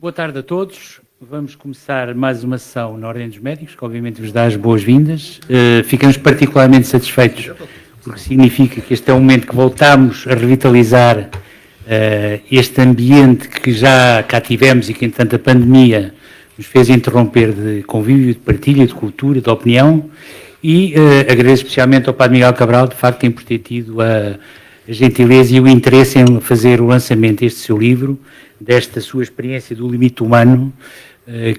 Boa tarde a todos. Vamos começar mais uma sessão na Ordem dos Médicos, que obviamente vos dá as boas-vindas. Ficamos particularmente satisfeitos porque significa que este é um momento que voltamos a revitalizar este ambiente que já cá tivemos e que, entretanto, a pandemia nos fez interromper de convívio, de partilha, de cultura, de opinião. E agradeço especialmente ao Padre Miguel Cabral, de facto, por ter tido a gentileza e o interesse em fazer o lançamento deste seu livro, desta sua experiência do limite humano,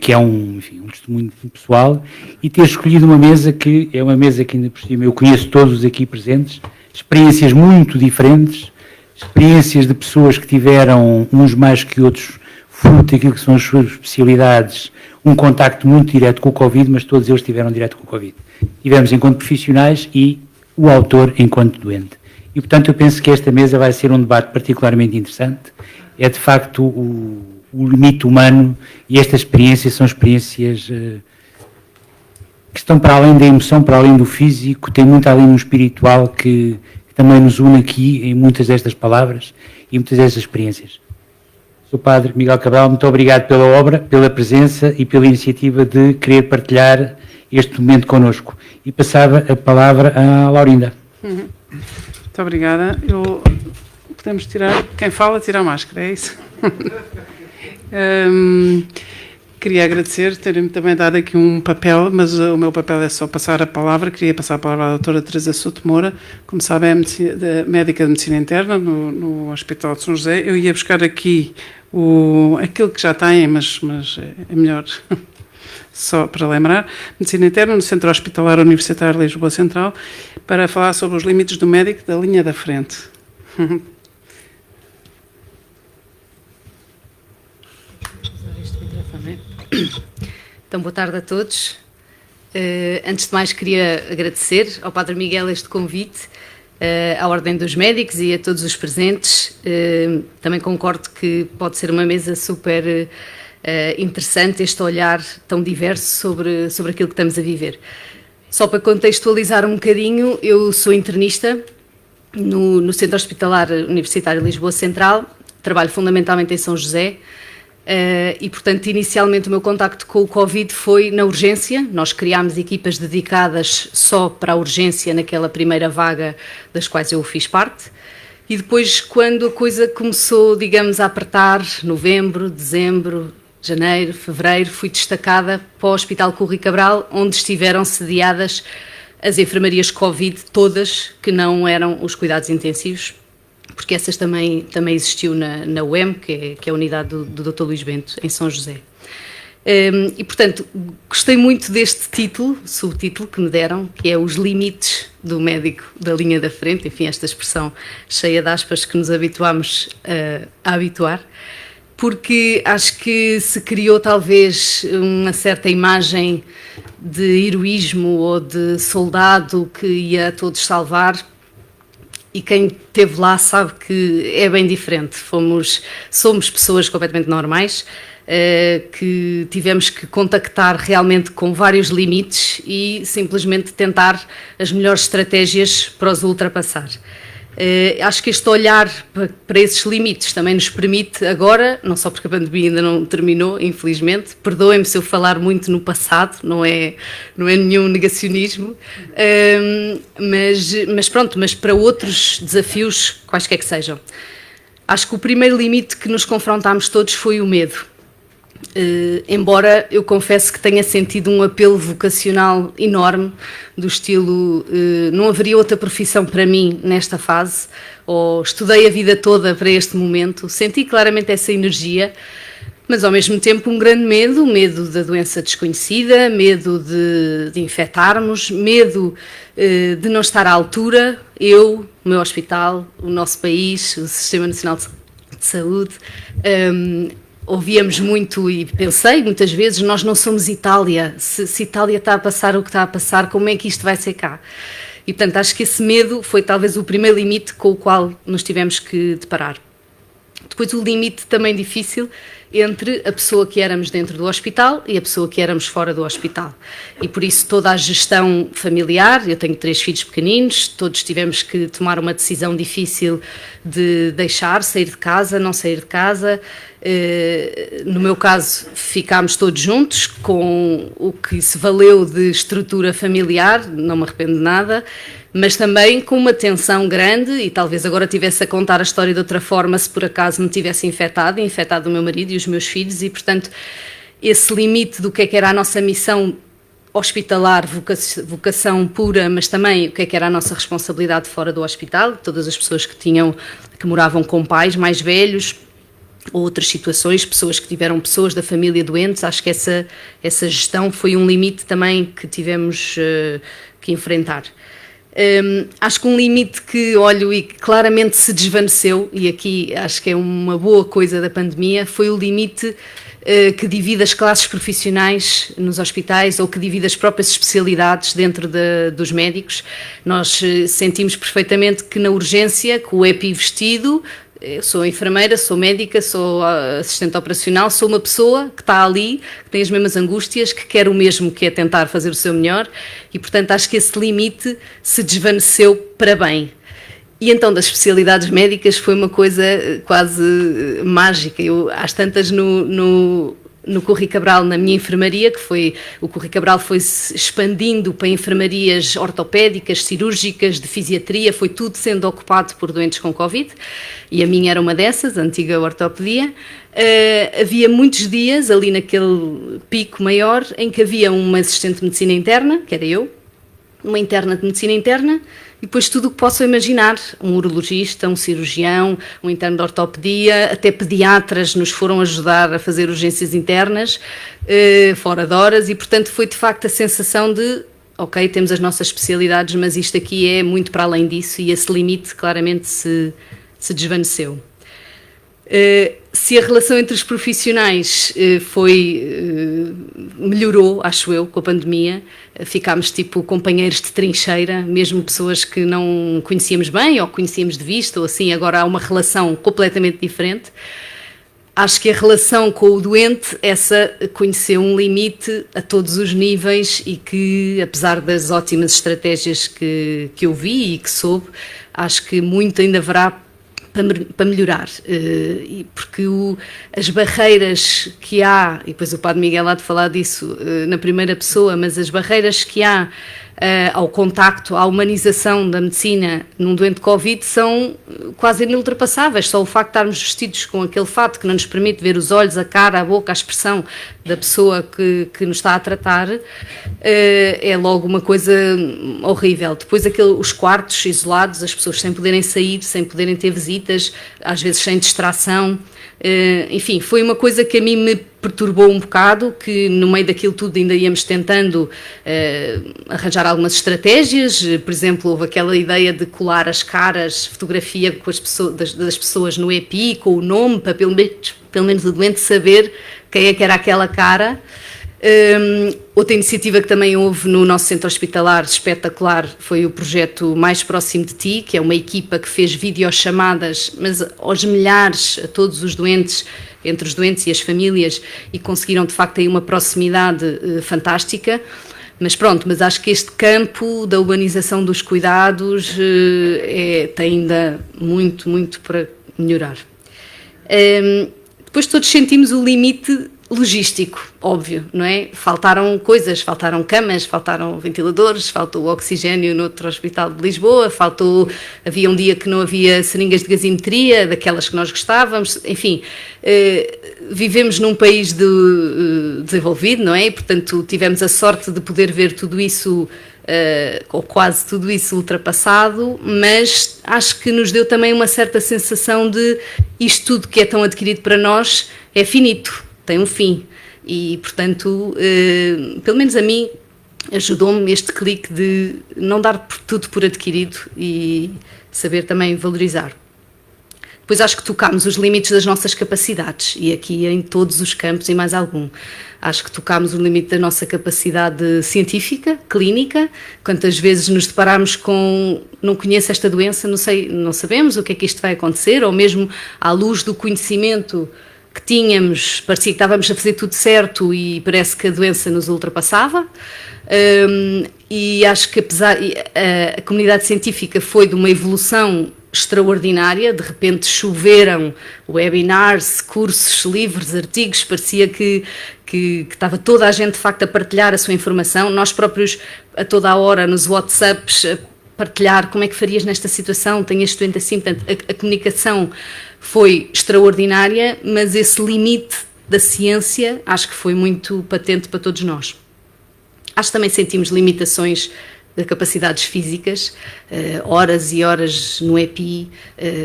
que é um testemunho pessoal, e ter escolhido uma mesa que é uma mesa que ainda por cima eu conheço todos aqui presentes, experiências muito diferentes, experiências de pessoas que tiveram, uns mais que outros, fruto daquilo que são as suas especialidades, um contacto muito direto com o Covid, mas todos eles tiveram direto com o Covid. Tivemos enquanto profissionais e o autor enquanto doente. E, portanto, eu penso que esta mesa vai ser um debate particularmente interessante. É, de facto, o limite humano, e estas experiências são experiências que estão para além da emoção, para além do físico, tem muito além do espiritual que também nos une aqui em muitas destas palavras e muitas destas experiências. Sr. Padre Miguel Cabral, muito obrigado pela obra, pela presença e pela iniciativa de querer partilhar este momento connosco. E passava a palavra à Laurinda. Muito obrigada. Podemos tirar, quem fala tira a máscara, é isso? Queria agradecer, terem-me também dado aqui um papel, mas o meu papel é só passar a palavra. Queria passar a palavra à doutora Teresa Souto Moura, como sabem, é médica de medicina interna no Hospital de São José. Eu ia buscar aqui aquilo que já têm, mas é melhor só para lembrar. Medicina interna no Centro Hospitalar Universitário Lisboa Central, para falar sobre os limites do médico da linha da frente. Então, boa tarde a todos. Antes de mais, queria agradecer ao Padre Miguel este convite, à Ordem dos Médicos e a todos os presentes. Também concordo que pode ser uma mesa super interessante, este olhar tão diverso sobre aquilo que estamos a viver. Só para contextualizar um bocadinho, eu sou internista no Centro Hospitalar Universitário Lisboa Central, trabalho fundamentalmente em São José. E, portanto, inicialmente o meu contacto com o Covid foi na urgência. Nós criámos equipas dedicadas só para a urgência naquela primeira vaga das quais eu fiz parte. E depois, quando a coisa começou, digamos, a apertar, novembro, dezembro, janeiro, fevereiro, fui destacada para o Hospital Curri Cabral, onde estiveram sediadas as enfermarias Covid, todas, que não eram os cuidados intensivos, porque essas também existiu na UEM, que é a unidade do Dr. Luís Bento, em São José. E, portanto, gostei muito deste título, subtítulo que me deram, que é Os Limites do Médico da Linha da Frente, enfim, esta expressão cheia de aspas que nos habituámos a habituar, porque acho que se criou talvez uma certa imagem de heroísmo ou de soldado que ia a todos salvar. E quem esteve lá sabe que é bem diferente. Somos pessoas completamente normais, que tivemos que contactar realmente com vários limites e simplesmente tentar as melhores estratégias para os ultrapassar. Acho que este olhar para esses limites também nos permite agora, não só porque a pandemia ainda não terminou, infelizmente, perdoem-me se eu falar muito no passado, não é nenhum negacionismo, mas para outros desafios, quaisquer que sejam. Acho que o primeiro limite que nos confrontámos todos foi o medo. Embora eu confesso que tenha sentido um apelo vocacional enorme, do estilo não haveria outra profissão para mim nesta fase, ou estudei a vida toda para este momento, senti claramente essa energia, mas ao mesmo tempo um grande medo da doença desconhecida, medo de infectarmos, medo de não estar à altura, o meu hospital, o nosso país, o Sistema Nacional de Saúde. Ouvíamos muito e pensei muitas vezes, nós não somos Itália, se Itália está a passar o que está a passar, como é que isto vai ser cá? E, portanto, acho que esse medo foi talvez o primeiro limite com o qual nos tivemos que deparar. Depois o limite também difícil entre a pessoa que éramos dentro do hospital e a pessoa que éramos fora do hospital. E por isso toda a gestão familiar, eu tenho 3 filhos pequeninos, todos tivemos que tomar uma decisão difícil de deixar, sair de casa, não sair de casa. No meu caso, ficámos todos juntos, com o que se valeu de estrutura familiar, não me arrependo de nada, mas também com uma tensão grande, e talvez agora tivesse a contar a história de outra forma se por acaso me tivesse infectado o meu marido e os meus filhos, e portanto esse limite do que é que era a nossa missão hospitalar, vocação pura, mas também o que é que era a nossa responsabilidade fora do hospital, todas as pessoas que moravam com pais mais velhos, ou outras situações, pessoas que tiveram pessoas da família doentes, acho que essa gestão foi um limite também que tivemos que enfrentar. Acho que um limite que olho e que claramente se desvaneceu, e aqui acho que é uma boa coisa da pandemia, foi o limite que divide as classes profissionais nos hospitais ou que divide as próprias especialidades dentro dos médicos. Nós sentimos perfeitamente que na urgência, com o EPI vestido, eu sou enfermeira, sou médica, sou assistente operacional, sou uma pessoa que está ali, que tem as mesmas angústias, que quer o mesmo, que é tentar fazer o seu melhor, e portanto acho que esse limite se desvaneceu para bem. E então das especialidades médicas foi uma coisa quase mágica. Eu, às tantas no Curri Cabral, na minha enfermaria, o Curri Cabral foi-se expandindo para enfermarias ortopédicas, cirúrgicas, de fisiatria, foi tudo sendo ocupado por doentes com Covid, e a minha era uma dessas, a antiga ortopedia. Havia muitos dias, ali naquele pico maior, em que havia uma assistente de medicina interna, que era eu, uma interna de medicina interna, e depois tudo o que possam imaginar, um urologista, um cirurgião, um interno de ortopedia, até pediatras nos foram ajudar a fazer urgências internas, fora de horas, e portanto foi de facto a sensação de, ok, temos as nossas especialidades, mas isto aqui é muito para além disso, e esse limite claramente se desvaneceu. Se a relação entre os profissionais melhorou, acho eu, com a pandemia, ficámos tipo companheiros de trincheira, mesmo pessoas que não conhecíamos bem ou conhecíamos de vista, ou assim, agora há uma relação completamente diferente. Acho que a relação com o doente, essa conheceu um limite a todos os níveis, e que, apesar das ótimas estratégias que eu vi e que soube, acho que muito ainda haverá para melhorar, porque as barreiras que há, e depois o Padre Miguel há de falar disso na primeira pessoa, mas as barreiras que há ao contacto, à humanização da medicina num doente de Covid são quase inultrapassáveis. Só o facto de estarmos vestidos com aquele fato que não nos permite ver os olhos, a cara, a boca, a expressão da pessoa que nos está a tratar, é logo uma coisa horrível. Depois os quartos isolados, as pessoas sem poderem sair, sem poderem ter visitas, às vezes sem distração. Enfim, foi uma coisa que a mim me perturbou um bocado, que no meio daquilo tudo ainda íamos tentando arranjar algumas estratégias. Por exemplo, houve aquela ideia de colar as caras, fotografia com das pessoas no EPI, com o nome, para pelo menos o doente saber quem é que era aquela cara. Outra iniciativa que também houve no nosso centro hospitalar espetacular foi o projeto Mais Próximo de Ti, que é uma equipa que fez videochamadas, mas aos milhares, a todos os doentes, entre os doentes e as famílias, e conseguiram de facto aí uma proximidade fantástica. Mas pronto, mas acho que este campo da urbanização dos cuidados tem ainda muito, muito para melhorar. Depois todos sentimos o limite logístico, óbvio, não é? Faltaram coisas, faltaram camas, faltaram ventiladores, faltou oxigênio no outro hospital de Lisboa, havia um dia que não havia seringas de gasometria, daquelas que nós gostávamos, enfim, vivemos num país desenvolvido, não é? E, portanto, tivemos a sorte de poder ver tudo isso, ou quase tudo isso ultrapassado, mas acho que nos deu também uma certa sensação de isto tudo que é tão adquirido para nós é finito, tem um fim, e portanto, pelo menos a mim, ajudou-me este clique de não dar tudo por adquirido e saber também valorizar. Pois acho que tocámos os limites das nossas capacidades, e aqui em todos os campos e mais algum. Acho que tocámos o limite da nossa capacidade científica, clínica. Quantas vezes nos deparamos com não conheço esta doença, não sabemos o que é que isto vai acontecer, ou mesmo à luz do conhecimento que tínhamos, parecia que estávamos a fazer tudo certo e parece que a doença nos ultrapassava. E acho que a comunidade científica foi de uma evolução extraordinária, de repente choveram webinars, cursos, livros, artigos, parecia que estava toda a gente de facto a partilhar a sua informação, nós próprios a toda a hora nos WhatsApps a partilhar como é que farias nesta situação, tenho este doente assim, portanto a comunicação foi extraordinária, mas esse limite da ciência acho que foi muito patente para todos nós. Acho que também sentimos limitações de capacidades físicas, horas e horas no EPI,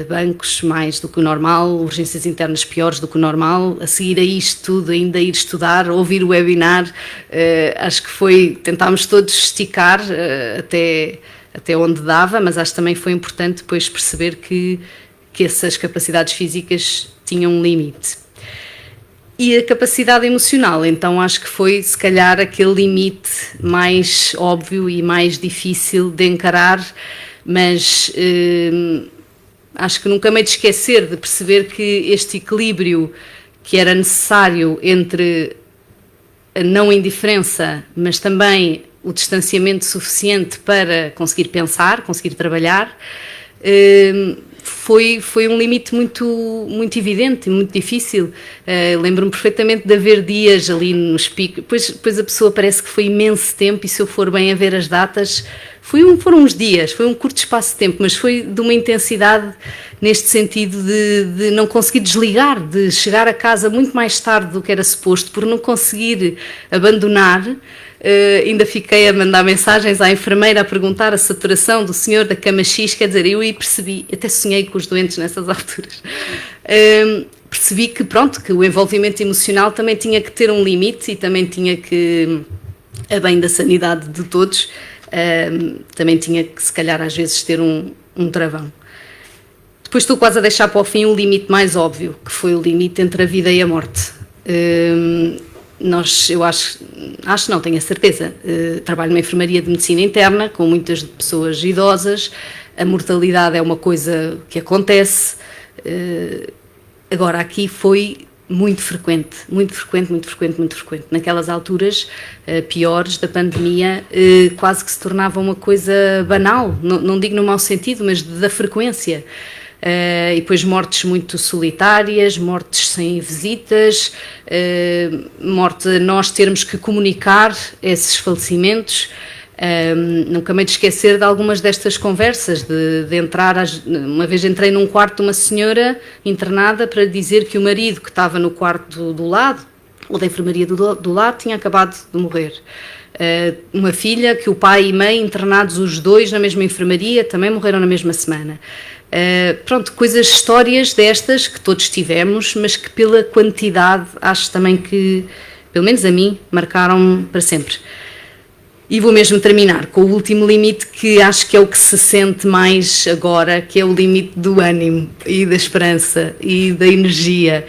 bancos mais do que o normal, urgências internas piores do que o normal, a seguir a isto tudo, ainda ir estudar, ouvir o webinar, acho que tentámos todos esticar até onde dava, mas acho que também foi importante depois perceber que essas capacidades físicas tinham um limite. E a capacidade emocional, então acho que foi se calhar aquele limite mais óbvio e mais difícil de encarar, mas acho que nunca me hei de esquecer de perceber que este equilíbrio que era necessário entre a não indiferença, mas também o distanciamento suficiente para conseguir pensar, conseguir trabalhar, foi um limite muito evidente, muito difícil. Lembro-me perfeitamente de haver dias ali nos picos, depois a pessoa parece que foi imenso tempo, e se eu for bem a ver as datas, foram uns dias, foi um curto espaço de tempo, mas foi de uma intensidade neste sentido de não conseguir desligar, de chegar a casa muito mais tarde do que era suposto, por não conseguir abandonar. Ainda fiquei a mandar mensagens à enfermeira a perguntar a saturação do senhor da cama X, quer dizer, eu percebi, até sonhei com os doentes nessas alturas, percebi que que o envolvimento emocional também tinha que ter um limite e também tinha que, a bem da sanidade de todos, também tinha que se calhar às vezes ter um travão. Depois estou quase a deixar para o fim o limite mais óbvio, que foi o limite entre a vida e a morte. Eu acho não, tenho a certeza, trabalho numa enfermaria de medicina interna, com muitas pessoas idosas, a mortalidade é uma coisa que acontece, agora aqui foi muito frequente. Naquelas alturas piores da pandemia, quase que se tornava uma coisa banal, não digo no mau sentido, mas da frequência. E depois mortes muito solitárias, mortes sem visitas, morte a nós termos que comunicar esses falecimentos. Nunca me hei de esquecer de algumas destas conversas, de entrar, uma vez entrei num quarto de uma senhora internada para dizer que o marido que estava no quarto do lado, ou da enfermaria do lado, tinha acabado de morrer. Uma filha que o pai e mãe, internados os dois na mesma enfermaria, também morreram na mesma semana. Histórias destas que todos tivemos, mas que pela quantidade acho também que, pelo menos a mim, marcaram para sempre. E vou mesmo terminar com o último limite, que acho que é o que se sente mais agora, que é o limite do ânimo e da esperança e da energia.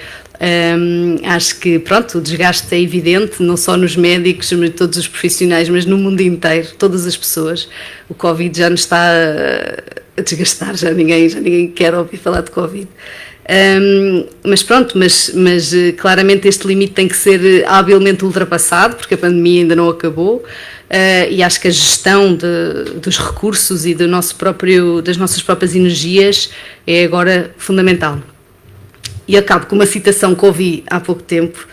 Acho que o desgaste é evidente, não só nos médicos, mas todos os profissionais, mas no mundo inteiro, todas as pessoas. O Covid já nos está a desgastar, já ninguém quer ouvir falar de Covid. Mas claramente este limite tem que ser habilmente ultrapassado, porque a pandemia ainda não acabou, e acho que a gestão dos recursos e das nossas próprias energias é agora fundamental. E acabo com uma citação que ouvi há pouco tempo,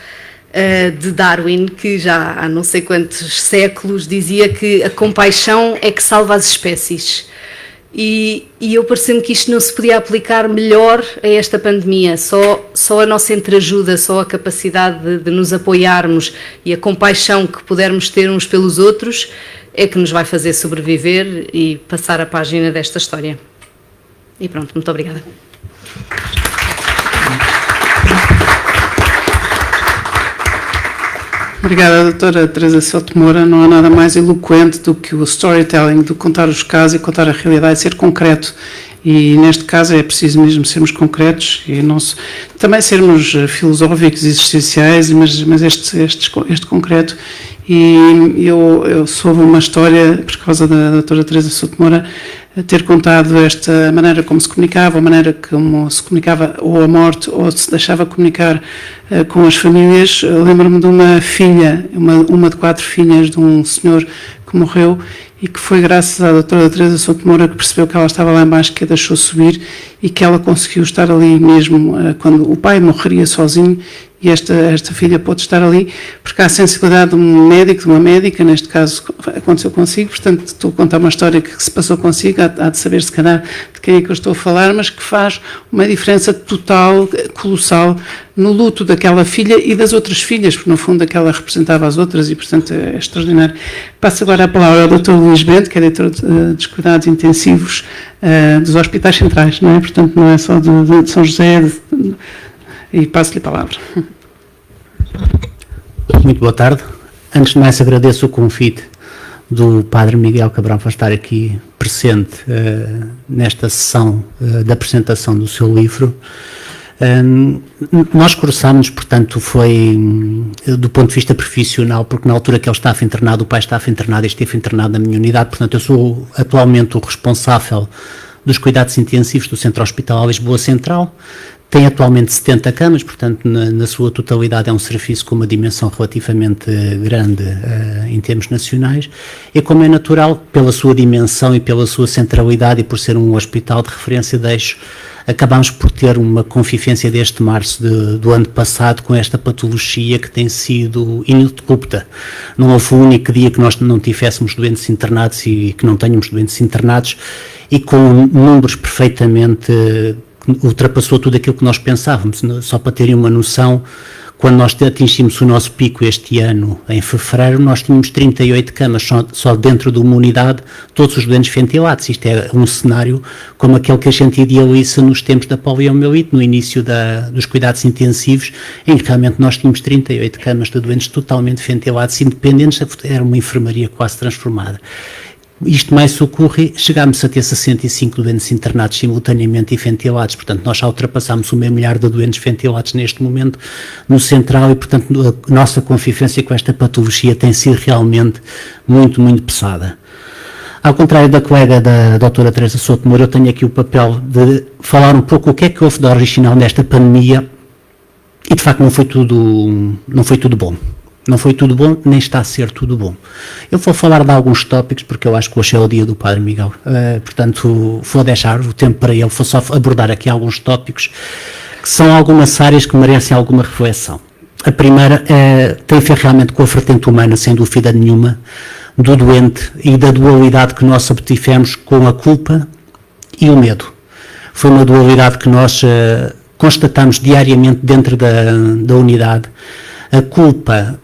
de Darwin, que já há não sei quantos séculos dizia que a compaixão é que salva as espécies. E eu pareceu-me que isto não se podia aplicar melhor a esta pandemia, só a nossa entreajuda, só a capacidade de nos apoiarmos e a compaixão que pudermos ter uns pelos outros é que nos vai fazer sobreviver e passar a página desta história. E pronto, muito obrigada. Obrigada, doutora Teresa Souto Moura. Não há nada mais eloquente do que o storytelling, do contar os casos e contar a realidade, ser concreto e neste caso é preciso mesmo sermos concretos e não também sermos filosóficos e existenciais, mas este concreto. E eu soube uma história, por causa da doutora Teresa Souto Moura, ter contado esta maneira como se comunicava, a maneira como se comunicava ou a morte, ou se deixava comunicar com as famílias. Lembro-me de uma filha, uma de 4 filhas de um senhor que morreu, e que foi graças à doutora Teresa Souto Moura que percebeu que ela estava lá embaixo, que a deixou subir, e que ela conseguiu estar ali mesmo quando o pai morreria sozinho, e esta filha pôde estar ali, porque há a sensibilidade de um médico, de uma médica, neste caso aconteceu consigo, portanto estou a contar uma história que se passou consigo, há de saber se calhar de quem é que eu estou a falar, mas que faz uma diferença total, colossal, no luto daquela filha e das outras filhas, porque no fundo aquela representava as outras, e portanto é extraordinário. Passo agora a palavra ao Dr. Luís Bento, que é diretor dos cuidados intensivos dos hospitais centrais, não é? Portanto não é só de São José, e passo-lhe a palavra. Muito boa tarde. Antes de mais, agradeço o convite do Padre Miguel Cabral para estar aqui presente nesta sessão da apresentação do seu livro. Nós cruzámos, portanto, foi do ponto de vista profissional, porque na altura que ele estava internado, o pai estava internado e esteve internado na minha unidade, portanto eu sou atualmente o responsável dos cuidados intensivos do Centro Hospitalar Lisboa Central. Tem atualmente 70 camas, portanto, na sua totalidade é um serviço com uma dimensão relativamente grande em termos nacionais, e como é natural, pela sua dimensão e pela sua centralidade e por ser um hospital de referência, acabamos por ter uma convivência desde março do ano passado com esta patologia que tem sido ininterrupta. Não houve um único dia que nós não tivéssemos doentes internados e que não tenhamos doentes internados, e com números perfeitamente ultrapassou tudo aquilo que nós pensávamos. Só para terem uma noção, quando nós atingimos o nosso pico este ano, em fevereiro, nós tínhamos 38 camas, só dentro de uma unidade, todos os doentes ventilados. Isto é um cenário como aquele que a gente idealiza nos tempos da poliomielite, no início dos cuidados intensivos, em que realmente nós tínhamos 38 camas de doentes totalmente ventilados, independentes, era uma enfermaria quase transformada. Isto mais ocorre, chegámos a ter 65 doentes internados simultaneamente e ventilados, portanto nós já ultrapassámos o meio milhar de doentes ventilados neste momento no central, e portanto a nossa convivência com esta patologia tem sido realmente muito, muito pesada. Ao contrário da colega da doutora Teresa Souto Moura, eu tenho aqui o papel de falar um pouco o que é que houve de original nesta pandemia, e de facto não foi tudo bom. Não foi tudo bom, nem está a ser tudo bom. Eu vou falar de alguns tópicos, porque eu acho que hoje é o dia do Padre Miguel, portanto vou deixar o tempo para ele, vou só abordar aqui alguns tópicos, que são algumas áreas que merecem alguma reflexão. A primeira tem a ver realmente com a vertente humana, sem dúvida nenhuma, do doente e da dualidade que nós obtivemos com a culpa e o medo. Foi uma dualidade que nós constatamos diariamente dentro da unidade. A culpa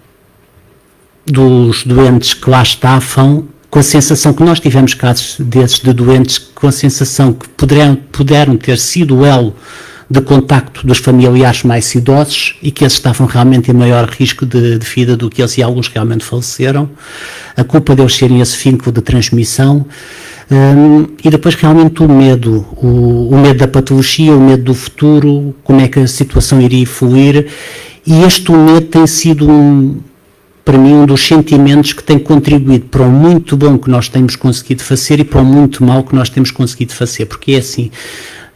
dos doentes que lá estavam, com a sensação que nós tivemos casos desses de doentes com a sensação que puderam ter sido o elo de contacto dos familiares mais idosos, e que esses estavam realmente em maior risco de vida do que eles, e alguns realmente faleceram. A culpa deles serem esse vínculo de transmissão, e depois realmente o medo da patologia, o medo do futuro, como é que a situação iria fluir, e este medo tem sido para mim um dos sentimentos que tem contribuído para o muito bom que nós temos conseguido fazer e para o muito mau que nós temos conseguido fazer, porque é assim,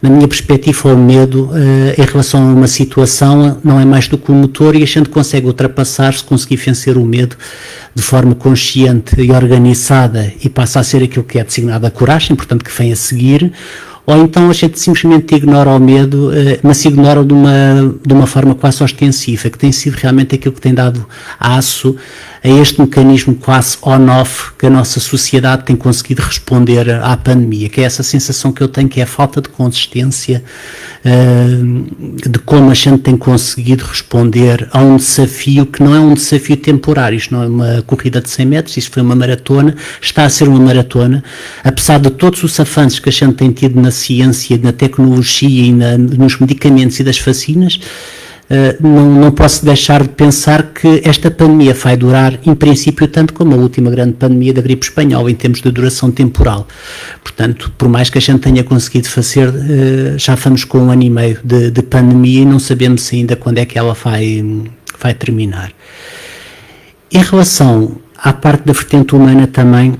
na minha perspectiva, o medo em relação a uma situação não é mais do que um motor, e a gente consegue ultrapassar se conseguir vencer o medo de forma consciente e organizada, e passa a ser aquilo que é designado a coragem, portanto que vem a seguir. Ou então a gente simplesmente ignora o medo, mas ignora de uma forma quase ostensiva, que tem sido realmente aquilo que tem dado aço a este mecanismo quase on-off que a nossa sociedade tem conseguido responder à pandemia, que é essa sensação que eu tenho, que é a falta de consistência de como a gente tem conseguido responder a um desafio que não é um desafio temporário. Isto não é uma corrida de 100 metros, isto foi uma maratona, está a ser uma maratona, apesar de todos os avanços que a gente tem tido na ciência, na tecnologia e nos medicamentos e das vacinas. não posso deixar de pensar que esta pandemia vai durar, em princípio, tanto como a última grande pandemia da gripe espanhola, em termos de duração temporal. Portanto, por mais que a gente tenha conseguido fazer, já vamos com 1 ano e meio de pandemia e não sabemos ainda quando é que ela vai terminar. Em relação à parte da vertente humana também,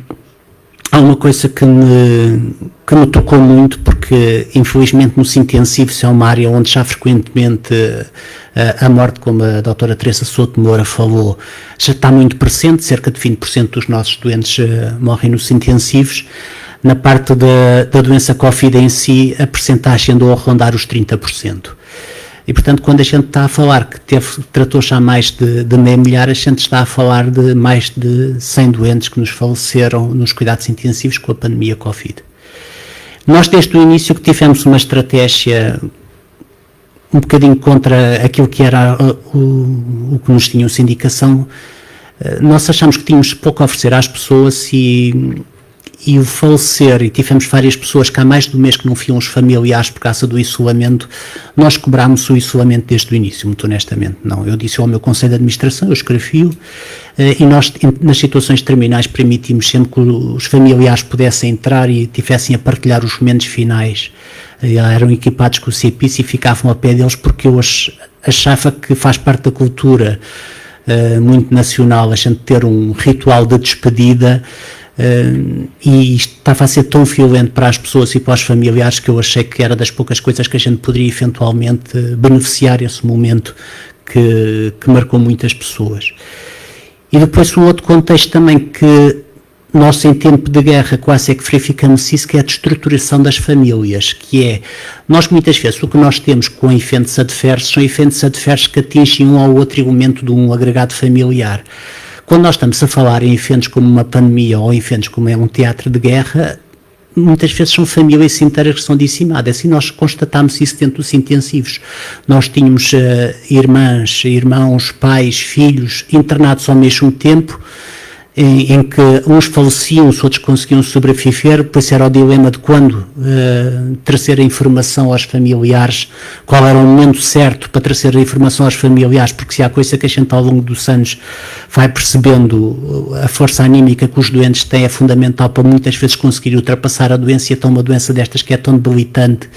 há uma coisa que me tocou muito, porque infelizmente nos intensivos é uma área onde já frequentemente a morte, como a doutora Teresa Souto Moura falou, já está muito presente. Cerca de 20% dos nossos doentes morrem nos intensivos. Na parte da doença Covid em si, a percentagem andou a rondar os 30%. E, portanto, quando a gente está a falar que tratou já mais de meio milhar, a gente está a falar de mais de 100 doentes que nos faleceram nos cuidados intensivos com a pandemia Covid. Nós, desde o início, que tivemos uma estratégia um bocadinho contra aquilo que era o que nos tinha essa indicação, nós achamos que tínhamos pouco a oferecer às pessoas e o falecer, e tivemos várias pessoas que há mais de um mês que não viam os familiares por causa do isolamento. Nós cobrámos o isolamento desde o início, muito honestamente. Não, eu disse ao meu Conselho de Administração, eu escrevi-o, e nós, nas situações terminais, permitimos sempre que os familiares pudessem entrar e tivessem a partilhar os momentos finais. Eram equipados com o CPIS e ficavam a pé deles, porque eu achava que faz parte da cultura muito nacional a gente ter um ritual de despedida. E isto estava a ser tão violento para as pessoas e para os familiares que eu achei que era das poucas coisas que a gente poderia eventualmente beneficiar esse momento que marcou muitas pessoas. E depois um outro contexto também que nós em tempo de guerra quase é que verificamos isso, que é a destruturação das famílias, que é, nós muitas vezes o que nós temos com eventos adversos são eventos adversos que atingem um ou outro elemento de um agregado familiar. Quando nós estamos a falar em eventos como uma pandemia ou em eventos como é um teatro de guerra, muitas vezes são famílias inteiras que são dizimadas, e nós constatamos isso dentro dos intensivos. Nós tínhamos irmãs, irmãos, pais, filhos internados ao mesmo tempo, em que uns faleciam, os outros conseguiam sobreviver. Depois era o dilema de quando trazer a informação aos familiares, qual era o momento certo para trazer a informação aos familiares, porque se há coisa que a gente ao longo dos anos vai percebendo, a força anímica que os doentes têm é fundamental para muitas vezes conseguir ultrapassar a doença, e então uma doença destas que é tão debilitante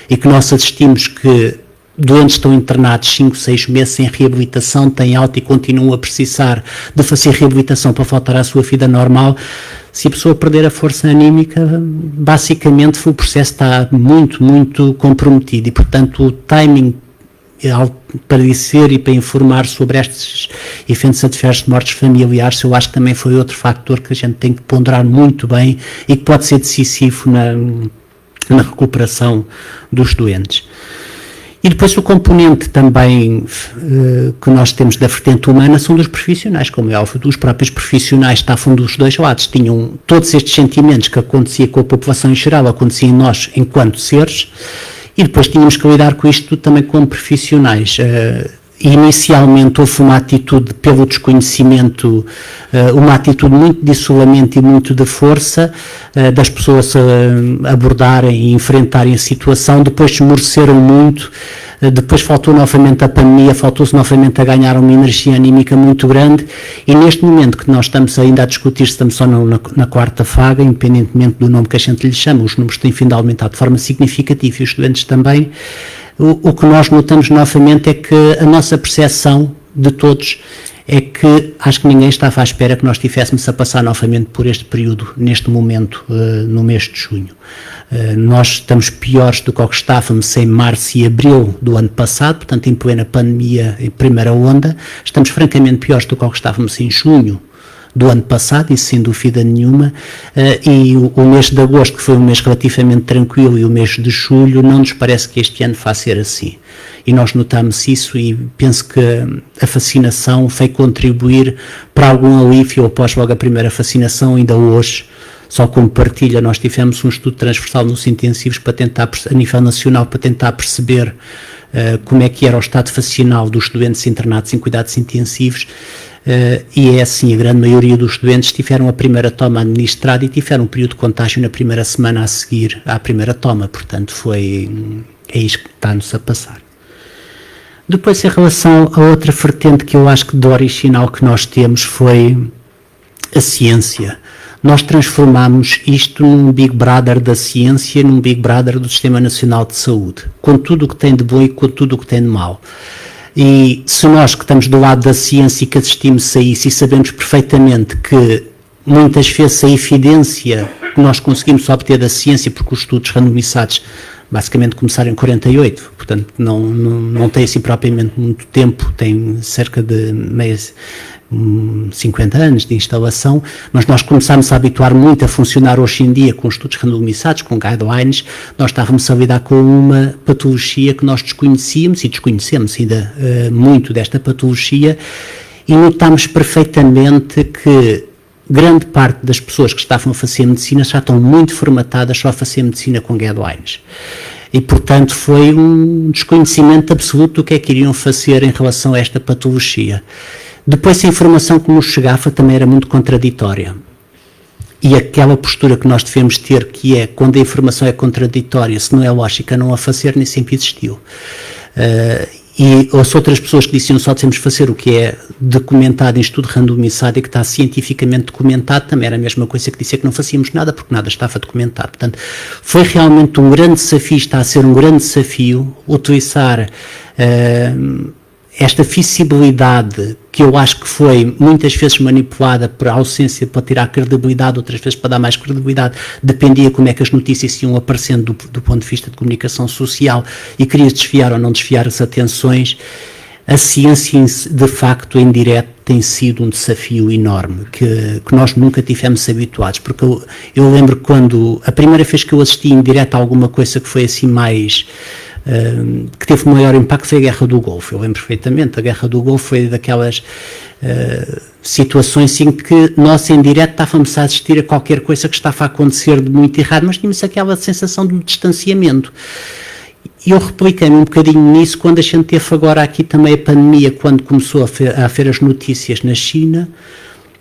e que nós assistimos que doentes estão internados 5, 6 meses em reabilitação, têm alta e continuam a precisar de fazer reabilitação para voltar à sua vida normal. Se a pessoa perder a força anímica, basicamente o processo está muito, muito comprometido, e portanto o timing para dizer e para informar sobre estes eventos adversos de mortes familiares, eu acho que também foi outro fator que a gente tem que ponderar muito bem e que pode ser decisivo na recuperação dos doentes. E depois o componente também que nós temos da vertente humana são dos profissionais, como é óbvio. Os próprios profissionais estavam dos dois lados, tinham todos estes sentimentos que acontecia com a população em geral, acontecia em nós enquanto seres, e depois tínhamos que lidar com isto também como profissionais. Inicialmente houve uma atitude pelo desconhecimento, uma atitude muito de isolamento e muito de força, das pessoas abordarem e enfrentarem a situação. Depois esmoreceram muito, depois faltou novamente a pandemia, faltou-se novamente a ganhar uma energia anímica muito grande, e neste momento que nós estamos ainda a discutir se estamos ou não na quarta vaga, independentemente do nome que a gente lhe chama, os números têm vindo a aumentar de forma significativa e os doentes também. O que nós notamos novamente é que a nossa percepção de todos é que acho que ninguém estava à espera que nós estivéssemos a passar novamente por este período, neste momento, no mês de junho. Nós estamos piores do que o que estávamos em março e abril do ano passado, portanto em plena pandemia, em primeira onda. Estamos francamente piores do que o que estávamos em junho do ano passado, isso sem dúvida nenhuma, e o mês de agosto, que foi um mês relativamente tranquilo, e o mês de julho, não nos parece que este ano vá ser assim. E nós notamos isso, e penso que a vacinação veio contribuir para algum alívio após logo a primeira vacinação. Ainda hoje, só como partilha, nós tivemos um estudo transversal nos intensivos para tentar, a nível nacional, para tentar perceber como é que era o estado vacinal dos doentes internados em cuidados intensivos. E é assim, a grande maioria dos doentes tiveram a primeira toma administrada e tiveram um período de contágio na primeira semana a seguir à primeira toma, portanto é isto que está-nos a passar. Depois, em relação a outra vertente que eu acho que do original que nós temos foi a ciência. Nós transformámos isto num Big Brother da ciência, num Big Brother do Sistema Nacional de Saúde, com tudo o que tem de bom e com tudo o que tem de mau. E se nós que estamos do lado da ciência e que assistimos a isso e sabemos perfeitamente que muitas vezes a evidência que nós conseguimos obter da ciência, porque os estudos randomizados basicamente começaram em 48, portanto não tem assim propriamente muito tempo, tem cerca de 50 anos de instalação, mas nós começámos a habituar muito a funcionar hoje em dia com estudos randomizados, com guidelines. Nós estávamos a lidar com uma patologia que nós desconhecíamos e desconhecemos ainda muito desta patologia, e notámos perfeitamente que grande parte das pessoas que estavam a fazer medicina já estão muito formatadas só a fazer medicina com guidelines. E, portanto, foi um desconhecimento absoluto do que é que iriam fazer em relação a esta patologia. Depois, a informação que nos chegava também era muito contraditória. E aquela postura que nós devemos ter, que é, quando a informação é contraditória, se não é lógica, não a fazer, nem sempre existiu. E as outras pessoas que diziam só devemos fazer o que é documentado em estudo randomizado e que está cientificamente documentado, também era a mesma coisa que dizer que não fazíamos nada porque nada estava documentado. Portanto, foi realmente um grande desafio, está a ser um grande desafio utilizar esta fissibilidade, que eu acho que foi muitas vezes manipulada por ausência para tirar credibilidade, outras vezes para dar mais credibilidade, dependia como é que as notícias iam aparecendo do ponto de vista de comunicação social e queria desviar ou não desviar as atenções. A ciência, de facto, em direto, tem sido um desafio enorme, que nós nunca tivemos habituados, porque eu lembro quando, a primeira vez que eu assisti em direto a alguma coisa que foi assim mais... que teve o maior impacto foi a Guerra do Golfo. Eu lembro perfeitamente, a Guerra do Golfo foi daquelas situações em que nós em direto estávamos a assistir a qualquer coisa que estava a acontecer de muito errado, mas tínhamos aquela sensação de distanciamento. E eu repliquei-me um bocadinho nisso quando a gente teve agora aqui também a pandemia, quando começou a haver as notícias na China.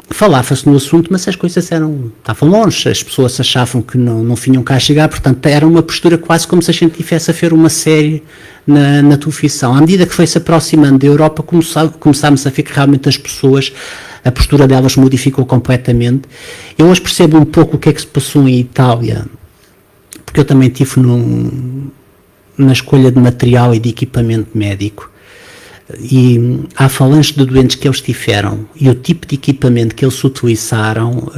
Falava-se no assunto, mas as coisas estavam longe, as pessoas achavam que não vinham cá chegar, portanto era uma postura quase como se a gente estivesse a ver uma série na televisão. À medida que foi-se aproximando da Europa, começámos a ver que realmente as pessoas, a postura delas modificou completamente. Eu hoje percebo um pouco o que é que se passou em Itália, porque eu também estive na escolha de material e de equipamento médico. E a avalanche de doentes que eles tiveram e o tipo de equipamento que eles utilizaram,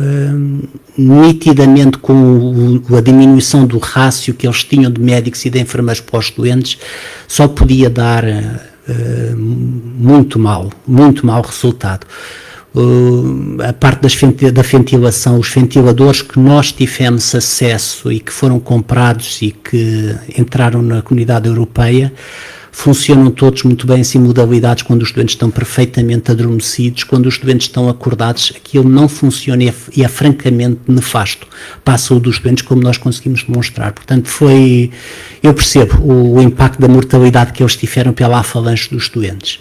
nitidamente com a diminuição do rácio que eles tinham de médicos e de enfermeiros para os doentes, só podia dar muito mau resultado. A parte da ventilação, os ventiladores que nós tivemos acesso e que foram comprados e que entraram na comunidade europeia, funcionam todos muito bem em modalidades quando os doentes estão perfeitamente adormecidos, quando os doentes estão acordados, aquilo não funciona e é francamente nefasto para a saúde dos doentes, como nós conseguimos demonstrar. Portanto, eu percebo o impacto da mortalidade que eles tiveram pela avalanche dos doentes.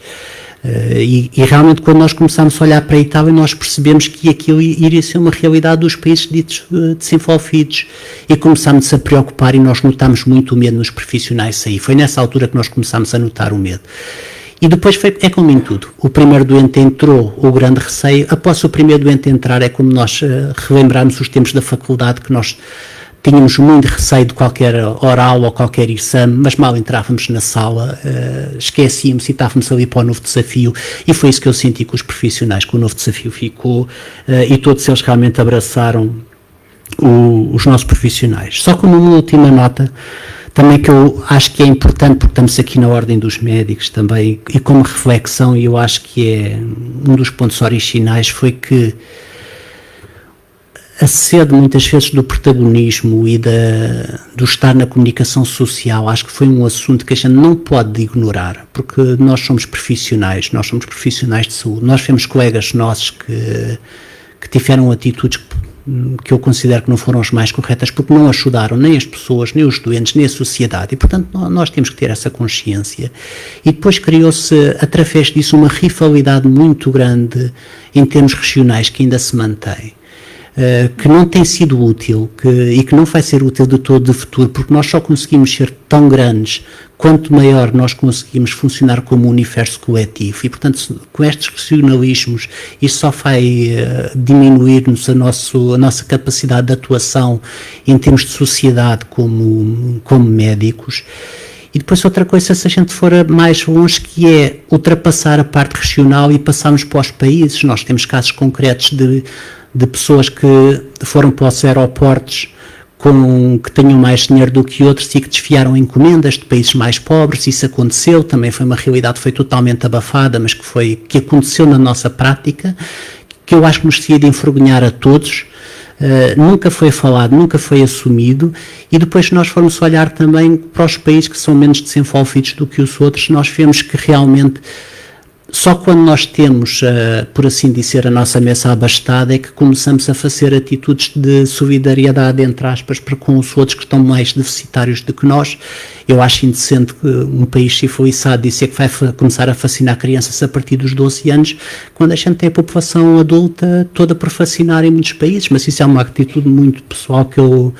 E realmente quando nós começamos a olhar para a Itália, nós percebemos que aquilo iria ser uma realidade dos países ditos desenvolvidos e começámos a preocupar e nós notámos muito o medo nos profissionais aí. Foi nessa altura que nós começámos a notar o medo. E depois é como em tudo. O primeiro doente entrou, o grande receio. Após o primeiro doente entrar, é como nós relembrarmos os tempos da faculdade, que nós tínhamos muito receio de qualquer oral ou qualquer exame, mas mal entrávamos na sala, esquecíamos e estávamos ali para o novo desafio, e foi isso que eu senti com os profissionais, que o novo desafio ficou, e todos eles realmente abraçaram os nossos profissionais. Só como uma última nota, também que eu acho que é importante, porque estamos aqui na Ordem dos Médicos também, e como reflexão, e eu acho que é um dos pontos originais, foi que a sede muitas vezes do protagonismo e do estar na comunicação social, acho que foi um assunto que a gente não pode ignorar, porque nós somos profissionais de saúde, nós temos colegas nossos que tiveram atitudes que eu considero que não foram as mais corretas, porque não ajudaram nem as pessoas, nem os doentes, nem a sociedade, e portanto nós temos que ter essa consciência. E depois criou-se, através disso, uma rivalidade muito grande em termos regionais que ainda se mantém. que não tem sido útil e que não vai ser útil de todo de futuro, porque nós só conseguimos ser tão grandes quanto maior nós conseguimos funcionar como um universo coletivo. E, portanto, com estes regionalismos, isso só vai diminuir-nos a nossa capacidade de atuação em termos de sociedade como médicos. E depois outra coisa, se a gente for mais longe, que é ultrapassar a parte regional e passarmos para os países. Nós temos casos concretos de pessoas que foram para os aeroportos que tenham mais dinheiro do que outros e que desviaram encomendas de países mais pobres. Isso aconteceu, também foi uma realidade, foi totalmente abafada, mas que aconteceu na nossa prática, que eu acho que nos devia de envergonhar a todos. Nunca foi falado, nunca foi assumido, e depois se nós formos olhar também para os países que são menos desenvolvidos do que os outros, nós vemos que realmente só quando nós temos, por assim dizer, a nossa mesa abastada é que começamos a fazer atitudes de solidariedade, entre aspas, para com os outros que estão mais deficitários do que nós. Eu acho indecente que um país civilizado dizer que vai começar a vacinar crianças a partir dos 12 anos, quando a gente tem a população adulta toda por vacinar em muitos países, mas isso é uma atitude muito pessoal que eu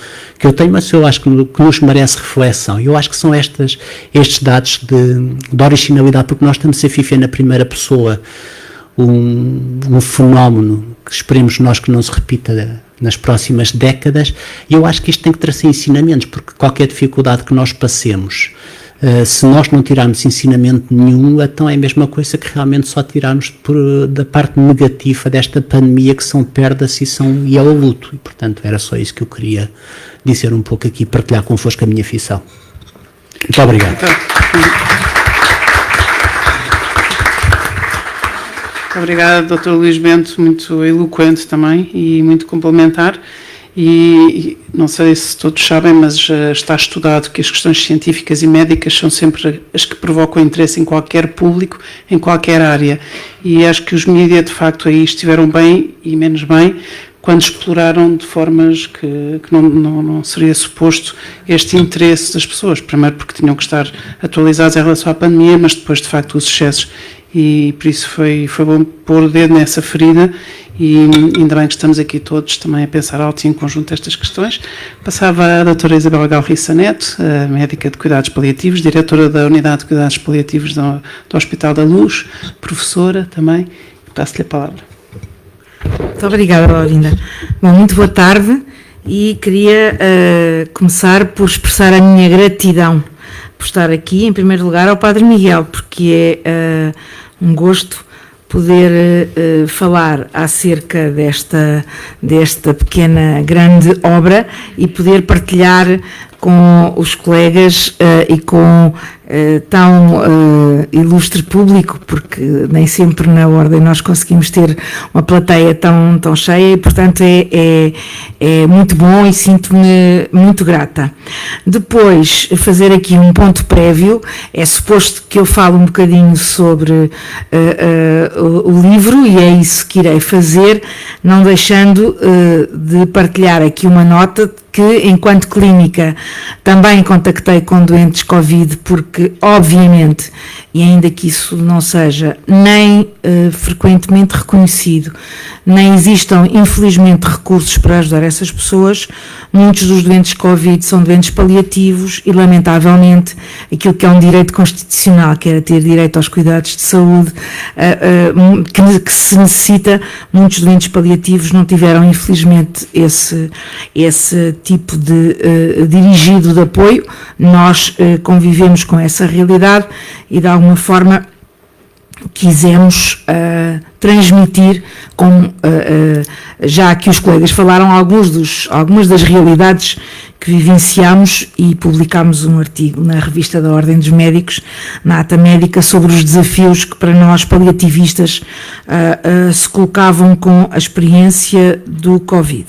tenho, mas eu acho que nos merece reflexão. Eu acho que são estes dados de originalidade, porque nós estamos a viver na primeira pessoa um fenómeno que esperemos nós que não se repita nas próximas décadas, e eu acho que isto tem que trazer ensinamentos, porque qualquer dificuldade que nós passemos, se nós não tirarmos ensinamento nenhum, então é a mesma coisa que realmente só tirarmos da parte negativa desta pandemia, que são perdas e é o luto, e portanto era só isso que eu queria dizer um pouco aqui, partilhar convosco a minha aflição. Muito obrigado. Obrigada, Dr. Luís Bento, muito eloquente também e muito complementar. E não sei se todos sabem, mas está estudado que as questões científicas e médicas são sempre as que provocam interesse em qualquer público, em qualquer área. E acho que os mídias, de facto, aí estiveram bem e menos bem quando exploraram de formas que não seria suposto este interesse das pessoas. Primeiro porque tinham que estar atualizados em relação à pandemia, mas depois, de facto, os excessos. E por isso foi bom pôr o dedo nessa ferida, e ainda bem que estamos aqui todos também a pensar alto e em conjunto estas questões. Passava a doutora Isabel Galriça Neto, médica de cuidados paliativos, diretora da unidade de cuidados paliativos do Hospital da Luz, professora também. Passo-lhe a palavra. Muito obrigada, Laurinda. Bom, muito boa tarde, e queria começar por expressar a minha gratidão por estar aqui, em primeiro lugar, ao Padre Miguel, porque é um gosto poder falar acerca desta pequena, grande obra e poder partilhar com os colegas e com tão ilustre público, porque nem sempre na Ordem nós conseguimos ter uma plateia tão cheia, e portanto é muito bom e sinto-me muito grata. Depois, fazer aqui um ponto prévio, é suposto que eu fale um bocadinho sobre o livro, e é isso que irei fazer, não deixando de partilhar aqui uma nota que, enquanto clínica, também contactei com doentes Covid, porque, obviamente, e ainda que isso não seja nem frequentemente reconhecido, nem existam, infelizmente, recursos para ajudar essas pessoas, muitos dos doentes Covid são doentes paliativos e, lamentavelmente, aquilo que é um direito constitucional, que era ter direito aos cuidados de saúde, que se necessita, muitos doentes paliativos não tiveram, infelizmente, esse tipo de dirigido de apoio. Nós convivemos com essa realidade e, de alguma forma, quisemos transmitir, já que os colegas falaram, algumas das realidades que vivenciamos, e publicámos um artigo na revista da Ordem dos Médicos, na Ata Médica, sobre os desafios que para nós paliativistas se colocavam com a experiência do Covid.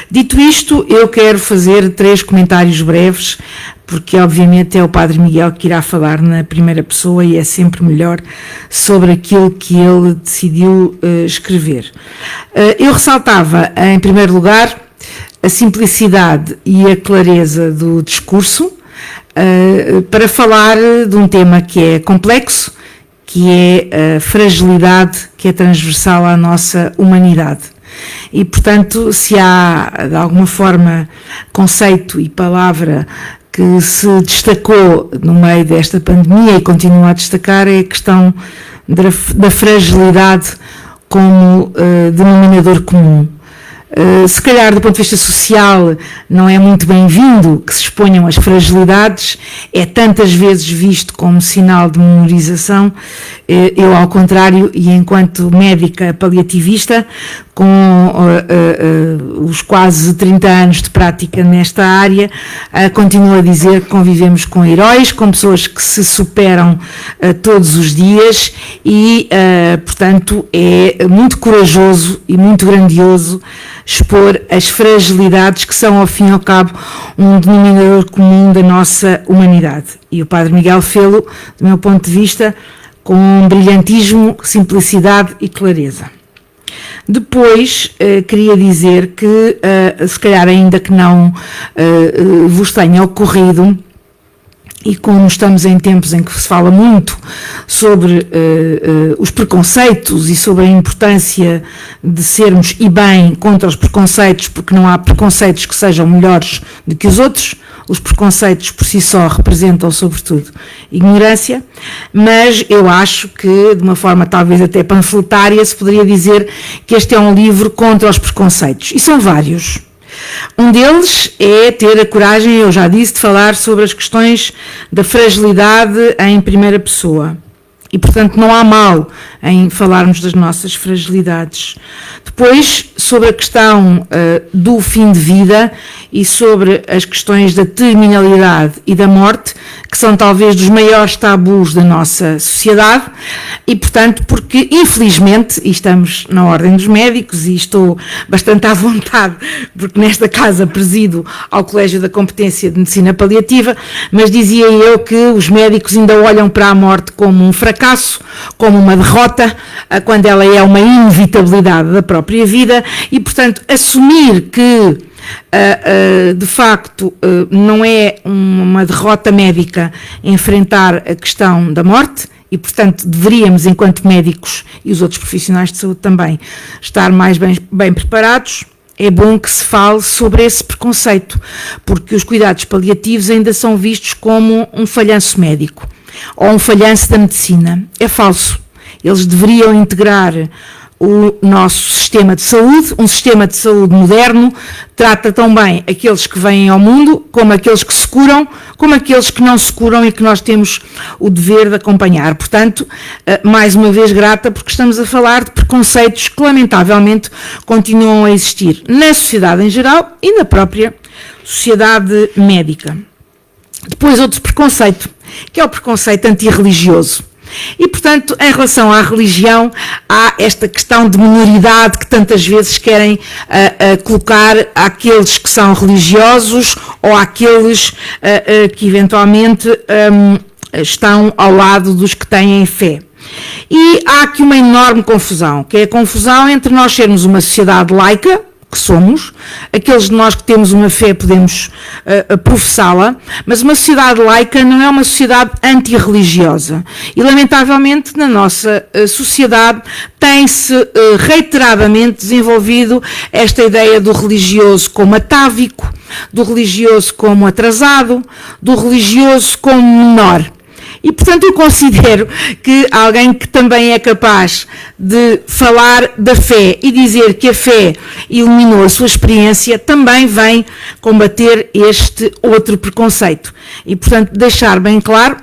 Dito isto, eu quero fazer 3 comentários breves, porque obviamente é o Padre Miguel que irá falar na primeira pessoa e é sempre melhor, sobre aquilo que ele decidiu escrever. Eu ressaltava, em primeiro lugar, a simplicidade e a clareza do discurso, para falar de um tema que é complexo, que é a fragilidade que é transversal à nossa humanidade. E, portanto, se há, de alguma forma, conceito e palavra que se destacou no meio desta pandemia e continua a destacar, é a questão da fragilidade como denominador comum. Se calhar, do ponto de vista social, não é muito bem-vindo que se exponham as fragilidades, é tantas vezes visto como sinal de memorização. Eu, ao contrário, e enquanto médica paliativista, com os quase 30 anos de prática nesta área, continuo a dizer que convivemos com heróis, com pessoas que se superam todos os dias e, portanto, é muito corajoso e muito grandioso expor as fragilidades que são, ao fim e ao cabo, um denominador comum da nossa humanidade. E o Padre Miguel fê-lo, do meu ponto de vista, com brilhantismo, simplicidade e clareza. Depois, queria dizer que, se calhar ainda que não vos tenha ocorrido, e como estamos em tempos em que se fala muito sobre os preconceitos e sobre a importância de sermos e bem contra os preconceitos, porque não há preconceitos que sejam melhores do que os outros, os preconceitos por si só representam sobretudo ignorância, mas eu acho que, de uma forma talvez até panfletária, se poderia dizer que este é um livro contra os preconceitos, e são vários. Um deles é ter a coragem, eu já disse, de falar sobre as questões da fragilidade em primeira pessoa. E, portanto, não há mal em falarmos das nossas fragilidades. Depois, sobre a questão do fim de vida e sobre as questões da terminalidade e da morte, que são talvez dos maiores tabus da nossa sociedade, e, portanto, porque, infelizmente, e estamos na Ordem dos Médicos, e estou bastante à vontade, porque nesta casa presido ao Colégio da Competência de Medicina Paliativa, mas dizia eu que os médicos ainda olham para a morte como um fracasso, como uma derrota, quando ela é uma inevitabilidade da própria vida, e, portanto, assumir que de facto não é uma derrota médica enfrentar a questão da morte, e, portanto, deveríamos, enquanto médicos e os outros profissionais de saúde também, estar mais bem preparados. É bom que se fale sobre esse preconceito, porque os cuidados paliativos ainda são vistos como um falhanço médico ou um falhanço da medicina. É falso. Eles deveriam integrar o nosso sistema de saúde, um sistema de saúde moderno, trata tão bem aqueles que vêm ao mundo, como aqueles que se curam, como aqueles que não se curam e que nós temos o dever de acompanhar. Portanto, mais uma vez grata, porque estamos a falar de preconceitos que, lamentavelmente, continuam a existir na sociedade em geral e na própria sociedade médica. Depois, outro preconceito, que é o preconceito antirreligioso. E, portanto, em relação à religião, há esta questão de minoridade que tantas vezes querem colocar àqueles que são religiosos ou àqueles que eventualmente estão ao lado dos que têm fé. E há aqui uma enorme confusão, que é a confusão entre nós sermos uma sociedade laica, que somos, aqueles de nós que temos uma fé podemos professá-la, mas uma sociedade laica não é uma sociedade antirreligiosa. E, lamentavelmente, na nossa sociedade tem-se reiteradamente desenvolvido esta ideia do religioso como atávico, do religioso como atrasado, do religioso como menor. E, portanto, eu considero que alguém que também é capaz de falar da fé e dizer que a fé iluminou a sua experiência, também vem combater este outro preconceito. E, portanto, deixar bem claro,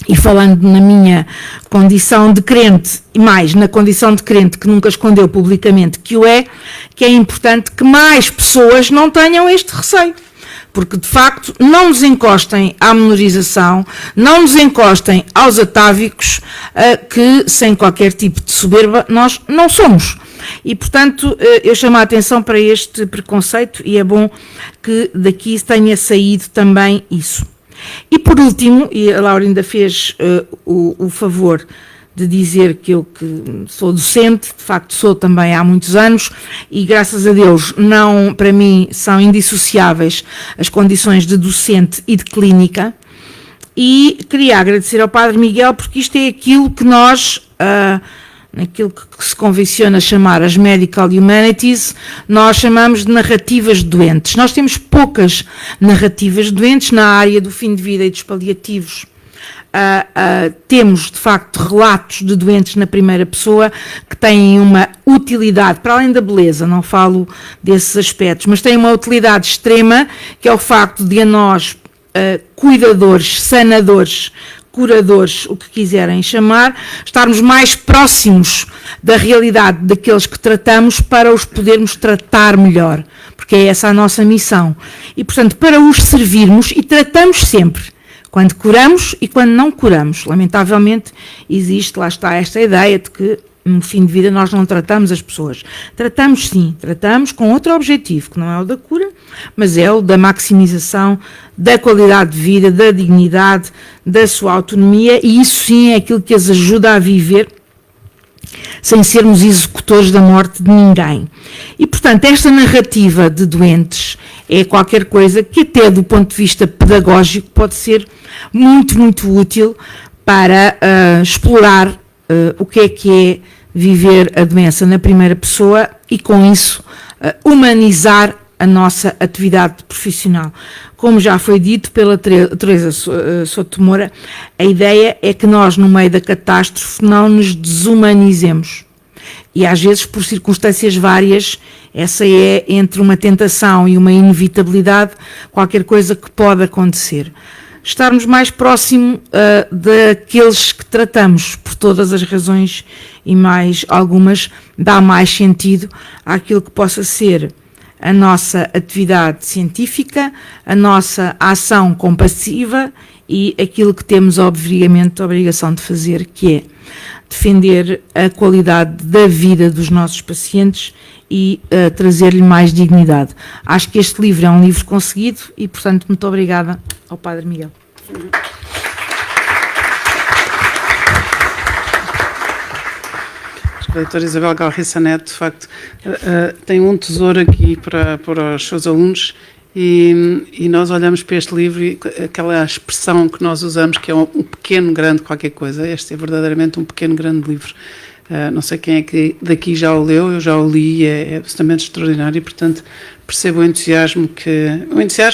e falando na minha condição de crente, e mais na condição de crente que nunca escondeu publicamente que o é, que é importante que mais pessoas não tenham este receio. Porque, de facto, não nos encostem à menorização, não nos encostem aos atávicos, que, sem qualquer tipo de soberba, nós não somos. E, portanto, eu chamo a atenção para este preconceito e é bom que daqui tenha saído também isso. E, por último, e a Laurinda fez o favor de dizer que eu que sou docente, de facto sou também há muitos anos, e graças a Deus não, para mim, são indissociáveis as condições de docente e de clínica, e queria agradecer ao Padre Miguel porque isto é aquilo que nós naquilo que se convenciona chamar as Medical Humanities, nós chamamos de narrativas doentes. Nós temos poucas narrativas doentes na área do fim de vida e dos paliativos. Temos, de facto, relatos de doentes na primeira pessoa que têm uma utilidade, para além da beleza, não falo desses aspectos, mas têm uma utilidade extrema, que é o facto de a nós, cuidadores, sanadores, curadores, o que quiserem chamar, estarmos mais próximos da realidade daqueles que tratamos para os podermos tratar melhor, porque é essa a nossa missão. E, portanto, para os servirmos, e tratamos sempre, quando curamos e quando não curamos. Lamentavelmente, existe, lá está, esta ideia de que no fim de vida nós não tratamos as pessoas. Tratamos sim, tratamos com outro objetivo, que não é o da cura, mas é o da maximização da qualidade de vida, da dignidade, da sua autonomia, e isso sim é aquilo que as ajuda a viver sem sermos executores da morte de ninguém. E, portanto, esta narrativa de doentes é qualquer coisa que até do ponto de vista pedagógico pode ser muito, muito útil para explorar o que é viver a doença na primeira pessoa e, com isso, humanizar a nossa atividade profissional. Como já foi dito pela Teresa Souto Moura, a ideia é que nós, no meio da catástrofe, não nos desumanizemos. E, às vezes, por circunstâncias várias, essa é, entre uma tentação e uma inevitabilidade, qualquer coisa que pode acontecer. Estarmos mais próximo daqueles que tratamos, por todas as razões e mais algumas, dá mais sentido àquilo que possa ser a nossa atividade científica, a nossa ação compassiva e aquilo que temos, obviamente, a obrigação de fazer, que é defender a qualidade da vida dos nossos pacientes e trazer-lhe mais dignidade. Acho que este livro é um livro conseguido e, portanto, muito obrigada ao Padre Miguel. A doutora Isabel Galriça Neto, de facto, tem um tesouro aqui para os seus alunos e nós olhamos para este livro e aquela expressão que nós usamos, que é um pequeno, grande qualquer coisa. Este é verdadeiramente um pequeno, grande livro. Não sei quem é que daqui já o leu, eu já o li, é absolutamente extraordinário e, portanto, percebo o entusiasmo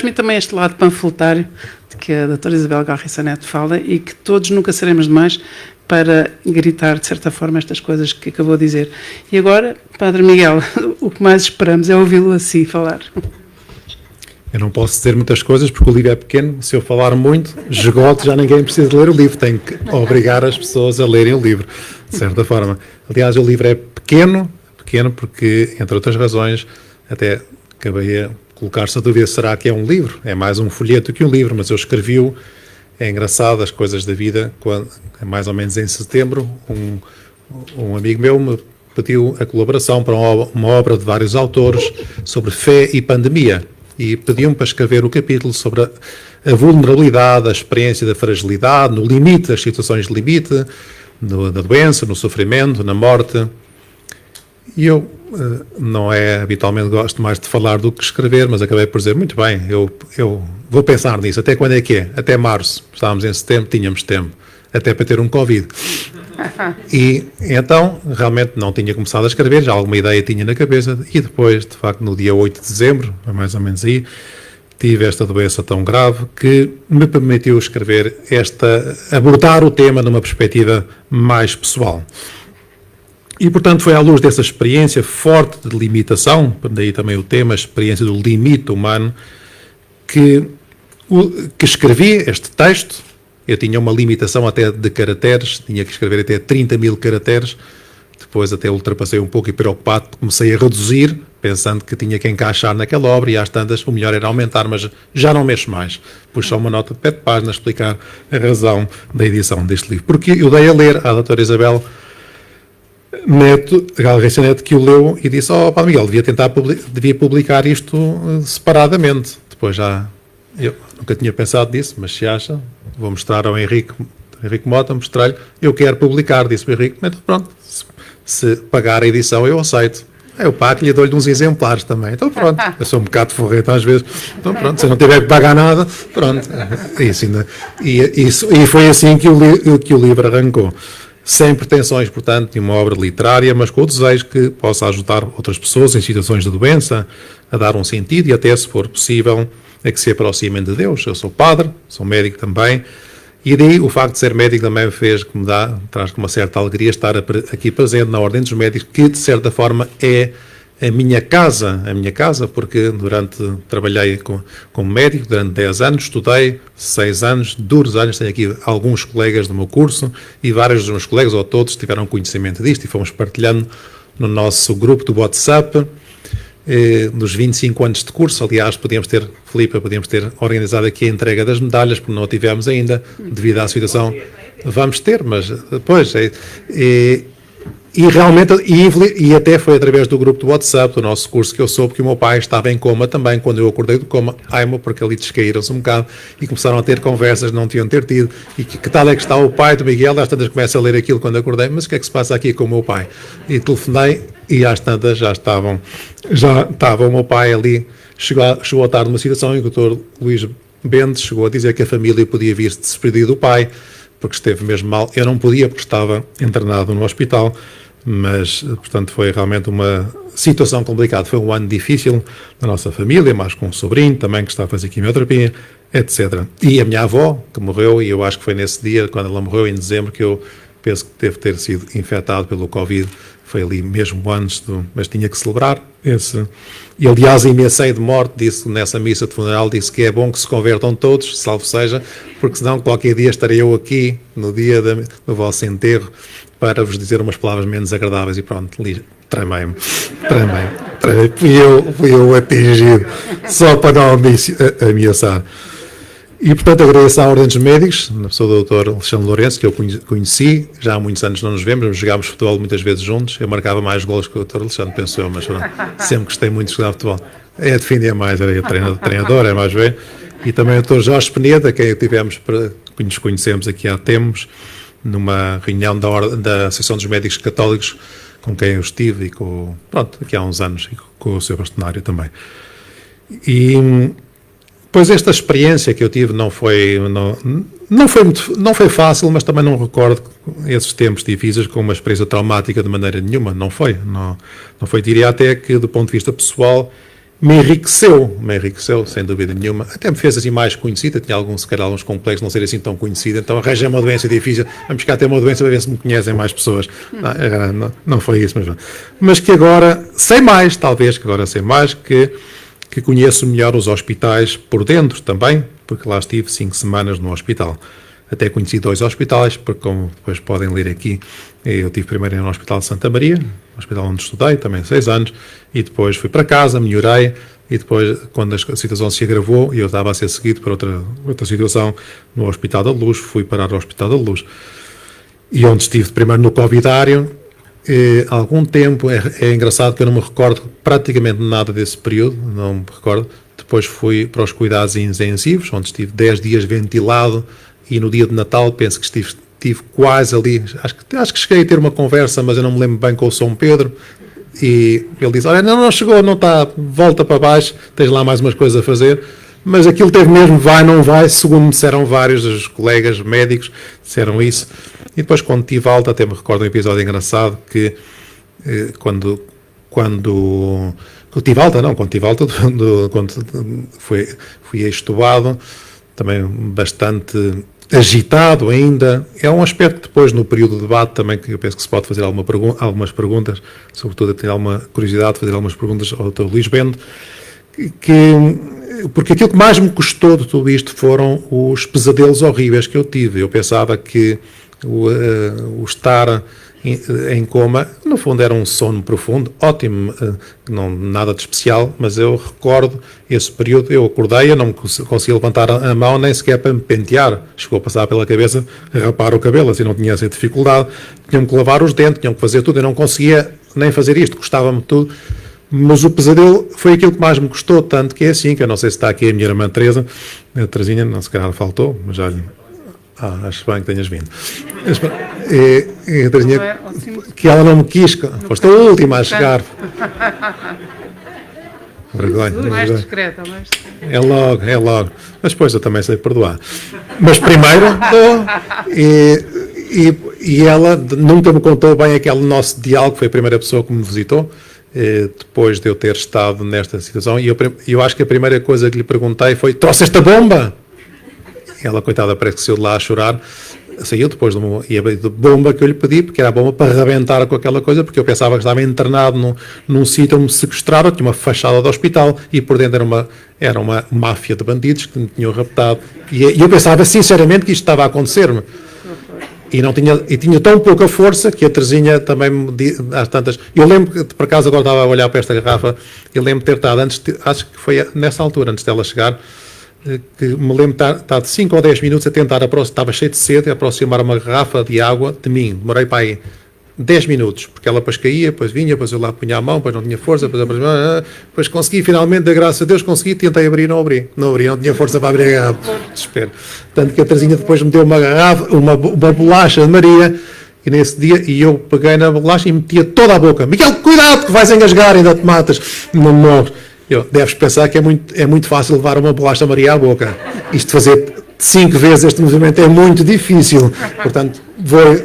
e também este lado panfletário de que a doutora Isabel Galriça Neto fala e que todos nunca seremos demais para gritar, de certa forma, estas coisas que acabou de dizer. E agora, Padre Miguel, o que mais esperamos é ouvi-lo assim falar. Eu não posso dizer muitas coisas porque o livro é pequeno. Se eu falar muito, esgoto, já ninguém precisa ler o livro. Tenho que obrigar as pessoas a lerem o livro, de certa forma. Aliás, o livro é pequeno porque, entre outras razões, até acabei a colocar-se a dúvida, será que é um livro? É mais um folheto que um livro, mas eu escrevi-o. É engraçado, as coisas da vida, quando, mais ou menos em setembro, um amigo meu me pediu a colaboração para uma obra de vários autores sobre fé e pandemia e pediu-me para escrever o capítulo sobre a vulnerabilidade, a experiência da fragilidade, no limite, das situações de limite, da doença, no sofrimento, na morte. E eu não é habitualmente gosto mais de falar do que escrever, mas acabei por dizer, muito bem, eu vou pensar nisso. Até quando é que é? Até março. Estávamos em setembro, tínhamos tempo. Até para ter um Covid. E então, realmente não tinha começado a escrever, já alguma ideia tinha na cabeça, e depois, de facto, no dia 8 de dezembro, mais ou menos aí, tive esta doença tão grave que me permitiu escrever abordar o tema numa perspectiva mais pessoal. E, portanto, foi à luz dessa experiência forte de limitação, daí também o tema, a experiência do limite humano, que escrevi este texto. Eu tinha uma limitação até de caracteres, tinha que escrever até 30.000 caracteres, depois até ultrapassei um pouco e preocupado, comecei a reduzir, pensando que tinha que encaixar naquela obra e às tantas o melhor era aumentar, mas já não mexo mais. Pus só uma nota de pé de página a explicar a razão da edição deste livro. Porque eu dei a ler à doutora Isabel Neto, Galriça Neto, que o leu e disse, Padre Miguel, devia publicar isto separadamente. Depois eu nunca tinha pensado nisso, mas se acha, vou mostrar ao Henrique Mota, mostrar-lhe, eu quero publicar, disse o Henrique, então pronto, se pagar a edição eu aceito. Eu pago-lhe e dou-lhe uns exemplares também. Então pronto, eu sou um bocado forreta às vezes, então pronto, se eu não tiver que pagar nada, pronto. E foi assim que o livro arrancou. sem pretensões, portanto, de uma obra literária, mas com o desejo que possa ajudar outras pessoas em situações de doença a dar um sentido e até, se for possível, a que se aproximem de Deus. Eu sou padre, sou médico também, e daí o facto de ser médico também traz uma certa alegria estar aqui presente na Ordem dos Médicos, que de certa forma é a minha casa, porque trabalhei como médico durante 10 anos, estudei 6 anos, duros anos, tenho aqui alguns colegas do meu curso e vários dos meus colegas, ou todos, tiveram conhecimento disto e fomos partilhando no nosso grupo do WhatsApp, nos 25 anos de curso. Aliás, podíamos ter organizado aqui a entrega das medalhas, porque não a tivemos ainda, devido à situação. Vamos ter, mas depois... E realmente, e até foi através do grupo do WhatsApp, do nosso curso, que eu soube que o meu pai estava em coma também. Quando eu acordei do coma, porque ali descaíram-se um bocado e começaram a ter conversas, não tinham ter tido. E que tal é que está o pai do Miguel? Às tantas começo a ler aquilo quando acordei, mas o que é que se passa aqui com o meu pai? E telefonei e às tantas já estava o meu pai ali. Chegou a tarde numa situação em que o Dr. Luís Bento chegou a dizer que a família podia vir se despedir do pai, porque esteve mesmo mal. Eu não podia, porque estava internado no hospital, mas, portanto, foi realmente uma situação complicada. Foi um ano difícil na nossa família, mais com um sobrinho também que está a fazer quimioterapia, etc. E a minha avó, que morreu, e eu acho que foi nesse dia, quando ela morreu, em dezembro, que eu penso que deve ter sido infectado pelo Covid. Foi ali mesmo antes, mas tinha que celebrar esse. E, aliás, ameacei de morte, disse nessa missa de funeral, disse que é bom que se convertam todos, salvo seja, porque senão qualquer dia estarei eu aqui, no dia do vosso enterro, para vos dizer umas palavras menos agradáveis. E pronto, tremei-me. Fui eu atingido, só para não ameaçar. E, portanto, agradeço à Ordem dos Médicos, na pessoa do Dr. Alexandre Lourenço, que eu conheci, já há muitos anos não nos vemos, jogámos futebol muitas vezes juntos. Eu marcava mais golos que o Dr. Alexandre, penso eu, mas sempre gostei muito de jogar futebol. Defendia mais, era treinador, é mais velho. E também o Dr. Jorge Peneda, quem nos conhecemos aqui há tempos, numa reunião da Associação dos Médicos Católicos, com quem eu estive, e aqui há uns anos, e com o Sr. Bastonário também. E... pois esta experiência que eu tive não foi fácil, mas também não recordo esses tempos difíceis como uma experiência traumática de maneira nenhuma. Não foi. Diria até que, do ponto de vista pessoal, me enriqueceu, sem dúvida nenhuma. Até me fez assim mais conhecida. Tinha alguns complexos não ser assim tão conhecida. Então arranjei uma doença difícil. Vamos buscar até uma doença para ver se me conhecem mais pessoas. Não foi isso, mas que agora sei mais, que conheço melhor os hospitais por dentro também, porque lá estive 5 semanas no hospital. Até conheci 2 hospitais, porque, como depois podem ler aqui, eu estive primeiro no Hospital de Santa Maria, no hospital onde estudei, também 6 anos, e depois fui para casa, melhorei, e depois, quando a situação se agravou, e eu estava a ser seguido para outra situação no Hospital da Luz, fui parar ao Hospital da Luz. E onde estive primeiro no Covidário, há algum tempo. É engraçado que eu não me recordo praticamente nada desse período, não me recordo. Depois fui para os cuidados intensivos, onde estive 10 dias ventilado, e no dia de Natal penso que estive quase ali, acho que cheguei a ter uma conversa, mas eu não me lembro bem, com o São Pedro, e ele disse: olha, não chegou, não está, volta para baixo, tens lá mais umas coisas a fazer. Mas aquilo teve mesmo, vai, não vai, segundo me disseram vários dos colegas médicos, disseram isso. E depois, quando tive alta, até me recordo um episódio engraçado, que quando tive alta, quando fui extubado, também bastante agitado ainda. É um aspecto que depois, no período de debate, também, que eu penso que se pode fazer algumas perguntas, sobretudo, ter alguma curiosidade de fazer algumas perguntas ao Dr. Luís Bento, porque aquilo que mais me custou de tudo isto foram os pesadelos horríveis que eu tive. Eu pensava que o estar em coma, no fundo, era um sono profundo, ótimo, não, nada de especial, mas eu recordo esse período. Eu acordei, eu não conseguia levantar a mão nem sequer para me pentear. Chegou a passar pela cabeça rapar o cabelo, assim não tinha essa dificuldade. Tinham que lavar os dentes, tinham que fazer tudo. Eu não conseguia nem fazer isto, custava-me tudo. Mas o pesadelo foi aquilo que mais me custou, tanto que é assim, que eu não sei se está aqui a minha irmã Teresa, a Teresinha, não, se calhar faltou, mas já lhe... acho bem que tenhas vindo. A Teresinha, que ela não me quis, foste a última a chegar. Vergonha. Mais discreta, É logo. Mas depois eu também sei perdoar. Mas primeiro, E ela nunca me contou bem aquele nosso diálogo, foi a primeira pessoa que me visitou, depois de eu ter estado nesta situação, e eu acho que a primeira coisa que lhe perguntei foi: trouxeste a bomba? Ela, coitada, parece que saiu de lá a chorar. Saiu depois de bomba que eu lhe pedi, porque era a bomba para arrebentar com aquela coisa, porque eu pensava que estava internado num sítio onde me sequestraram, tinha uma fachada do hospital, e por dentro era uma máfia de bandidos que me tinham raptado. E eu pensava sinceramente que isto estava a acontecer-me. E tinha tão pouca força que a Teresinha também me disse, às tantas. Eu lembro que, por acaso, agora estava a olhar para esta garrafa, eu lembro de ter estado acho que foi nessa altura, antes dela chegar, que me lembro de estar de 5 ou 10 minutos a tentar estava cheio de sede, a aproximar uma garrafa de água de mim. Demorei para aí 10 minutos, porque ela depois caía, depois vinha, depois eu lá punha a mão, depois não tinha força, depois consegui, finalmente, da graça a Deus, consegui, tentei abrir, não tinha força para abrir a garrafa. Desespero. Tanto que a Teresinha depois me deu uma garrafa, uma bolacha de Maria, e nesse dia, eu peguei na bolacha e metia toda a boca. Miguel, cuidado, que vais engasgar, ainda te matas. Não morres. Deves pensar que é muito fácil levar uma bolacha Maria à boca. Isto fazer 5 vezes este movimento é muito difícil. Portanto,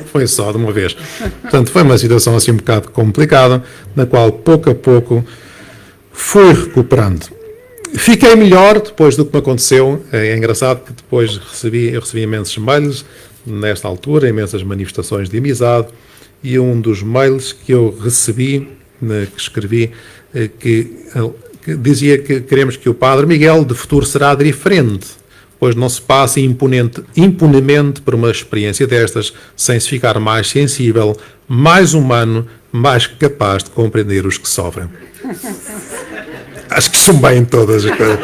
foi só de uma vez. Portanto, foi uma situação assim um bocado complicada, na qual pouco a pouco fui recuperando. Fiquei melhor depois do que me aconteceu. É engraçado que depois eu recebi imensos mails, nesta altura, imensas manifestações de amizade, e um dos mails que eu recebi, que escrevi, que dizia que queremos que o Padre Miguel de futuro será diferente, pois não se passe impunemente por uma experiência destas, sem se ficar mais sensível, mais humano, mais capaz de compreender os que sofrem. Acho que são bem todas as coisas.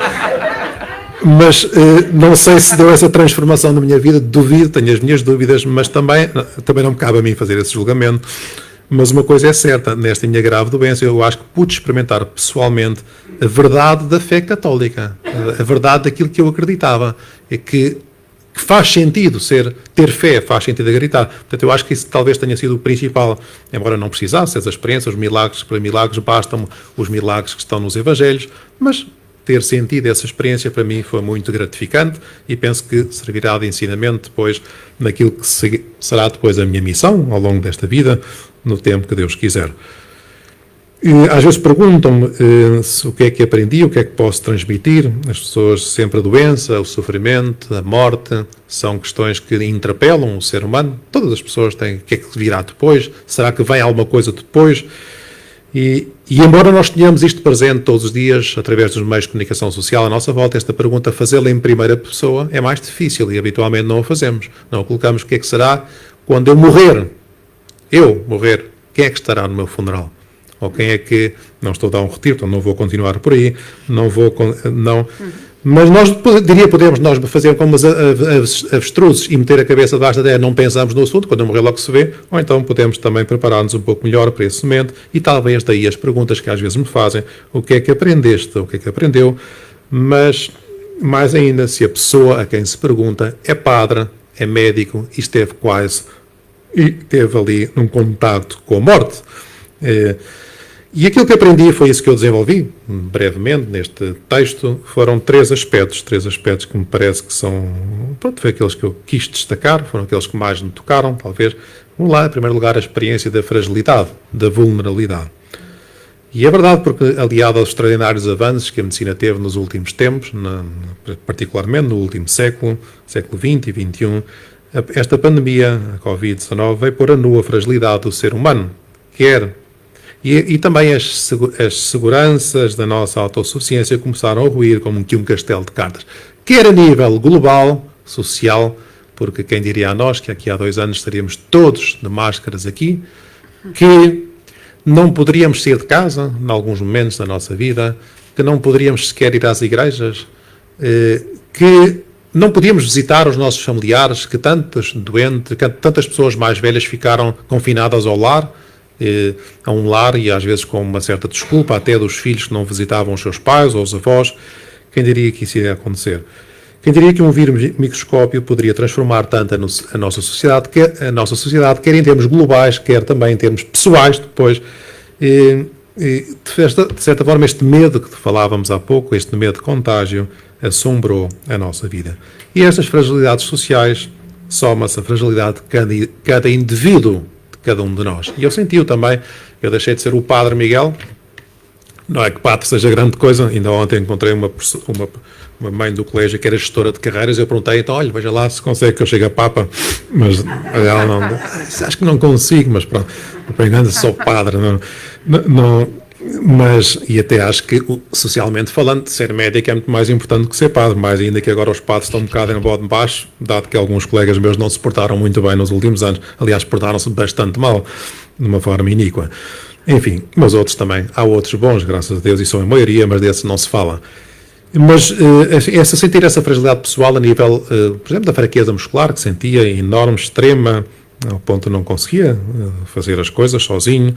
Mas não sei se deu essa transformação na minha vida, duvido, tenho as minhas dúvidas, mas também não me cabe a mim fazer esse julgamento. Mas uma coisa é certa, nesta minha grave doença, eu acho que pude experimentar pessoalmente a verdade da fé católica, a verdade daquilo que eu acreditava, é que faz sentido ter fé, faz sentido acreditar. Portanto, eu acho que isso talvez tenha sido o principal, embora não precisasse, as experiências, os milagres, para milagres bastam os milagres que estão nos Evangelhos, mas ter sentido essa experiência para mim foi muito gratificante e penso que servirá de ensinamento depois naquilo que será depois a minha missão ao longo desta vida, no tempo que Deus quiser. Às vezes perguntam-me o que é que aprendi, o que é que posso transmitir. As pessoas, sempre a doença, o sofrimento, a morte, são questões que interpelam o ser humano. Todas as pessoas têm o que é que virá depois, será que vem alguma coisa depois? E embora nós tenhamos isto presente todos os dias, através dos meios de comunicação social à nossa volta, esta pergunta, fazê-la em primeira pessoa, é mais difícil e habitualmente não a fazemos. Não colocamos o que é que será quando eu morrer. Quem é que estará no meu funeral? Ou quem é que... Não estou a dar um retiro, então não vou continuar por aí, mas nós, podemos nós fazer como as avestruzes e meter a cabeça debaixo da terra, não pensamos no assunto, quando eu morrer logo se vê, ou então podemos também preparar-nos um pouco melhor para esse momento, e talvez daí as perguntas que às vezes me fazem, o que é que aprendeste, o que é que aprendeu, mas mais ainda, se a pessoa a quem se pergunta é padre, é médico, e esteve ali num contacto com a morte. E aquilo que aprendi foi isso que eu desenvolvi, brevemente, neste texto, foram 3 aspectos que me parece que são, foi aqueles que eu quis destacar, foram aqueles que mais me tocaram, talvez. Vamos lá, em primeiro lugar, a experiência da fragilidade, da vulnerabilidade. E é verdade, porque aliado aos extraordinários avanços que a medicina teve nos últimos tempos, particularmente no último século XX e XXI, esta pandemia, a Covid-19, veio pôr a nu a fragilidade do ser humano, e também as seguranças da nossa autossuficiência começaram a ruir como um castelo de cartas. Quer a nível global, social, porque quem diria a nós que aqui há 2 anos estaríamos todos de máscaras aqui, que não poderíamos sair de casa, em alguns momentos da nossa vida, que não poderíamos sequer ir às igrejas, que não podíamos visitar os nossos familiares, que tantas pessoas mais velhas ficaram confinadas ao lar, a um lar, e às vezes com uma certa desculpa até dos filhos que não visitavam os seus pais ou os avós. Quem diria que isso iria acontecer? Quem diria que um vírus microscópio poderia transformar tanto a nossa sociedade, quer em termos globais, quer também em termos pessoais depois. De certa forma, este medo que falávamos há pouco, este medo de contágio, assombrou a nossa vida. E estas fragilidades sociais soma-se a fragilidade de cada indivíduo, de cada um de nós. E eu senti-o também. Eu deixei de ser o Padre Miguel. Não é que padre seja grande coisa. Ainda ontem encontrei uma mãe do colégio que era gestora de carreiras. Eu perguntei, então, olha, veja lá se consegue que eu chegue a Papa. Mas ela não... Acho que não consigo, mas pronto. Não sou padre. Mas, e até acho que, socialmente falando, ser médico é muito mais importante que ser padre. Mais ainda que agora os padres estão um bocado em bode baixo, dado que alguns colegas meus não se portaram muito bem nos últimos anos. Aliás, portaram-se bastante mal, de uma forma iníqua. Enfim, mas outros também. Há outros bons, graças a Deus, e são a maioria, mas desses não se fala. Mas sentir essa fragilidade pessoal a nível, por exemplo, da fraqueza muscular, que sentia enorme, extrema, ao ponto de não conseguia fazer as coisas sozinho,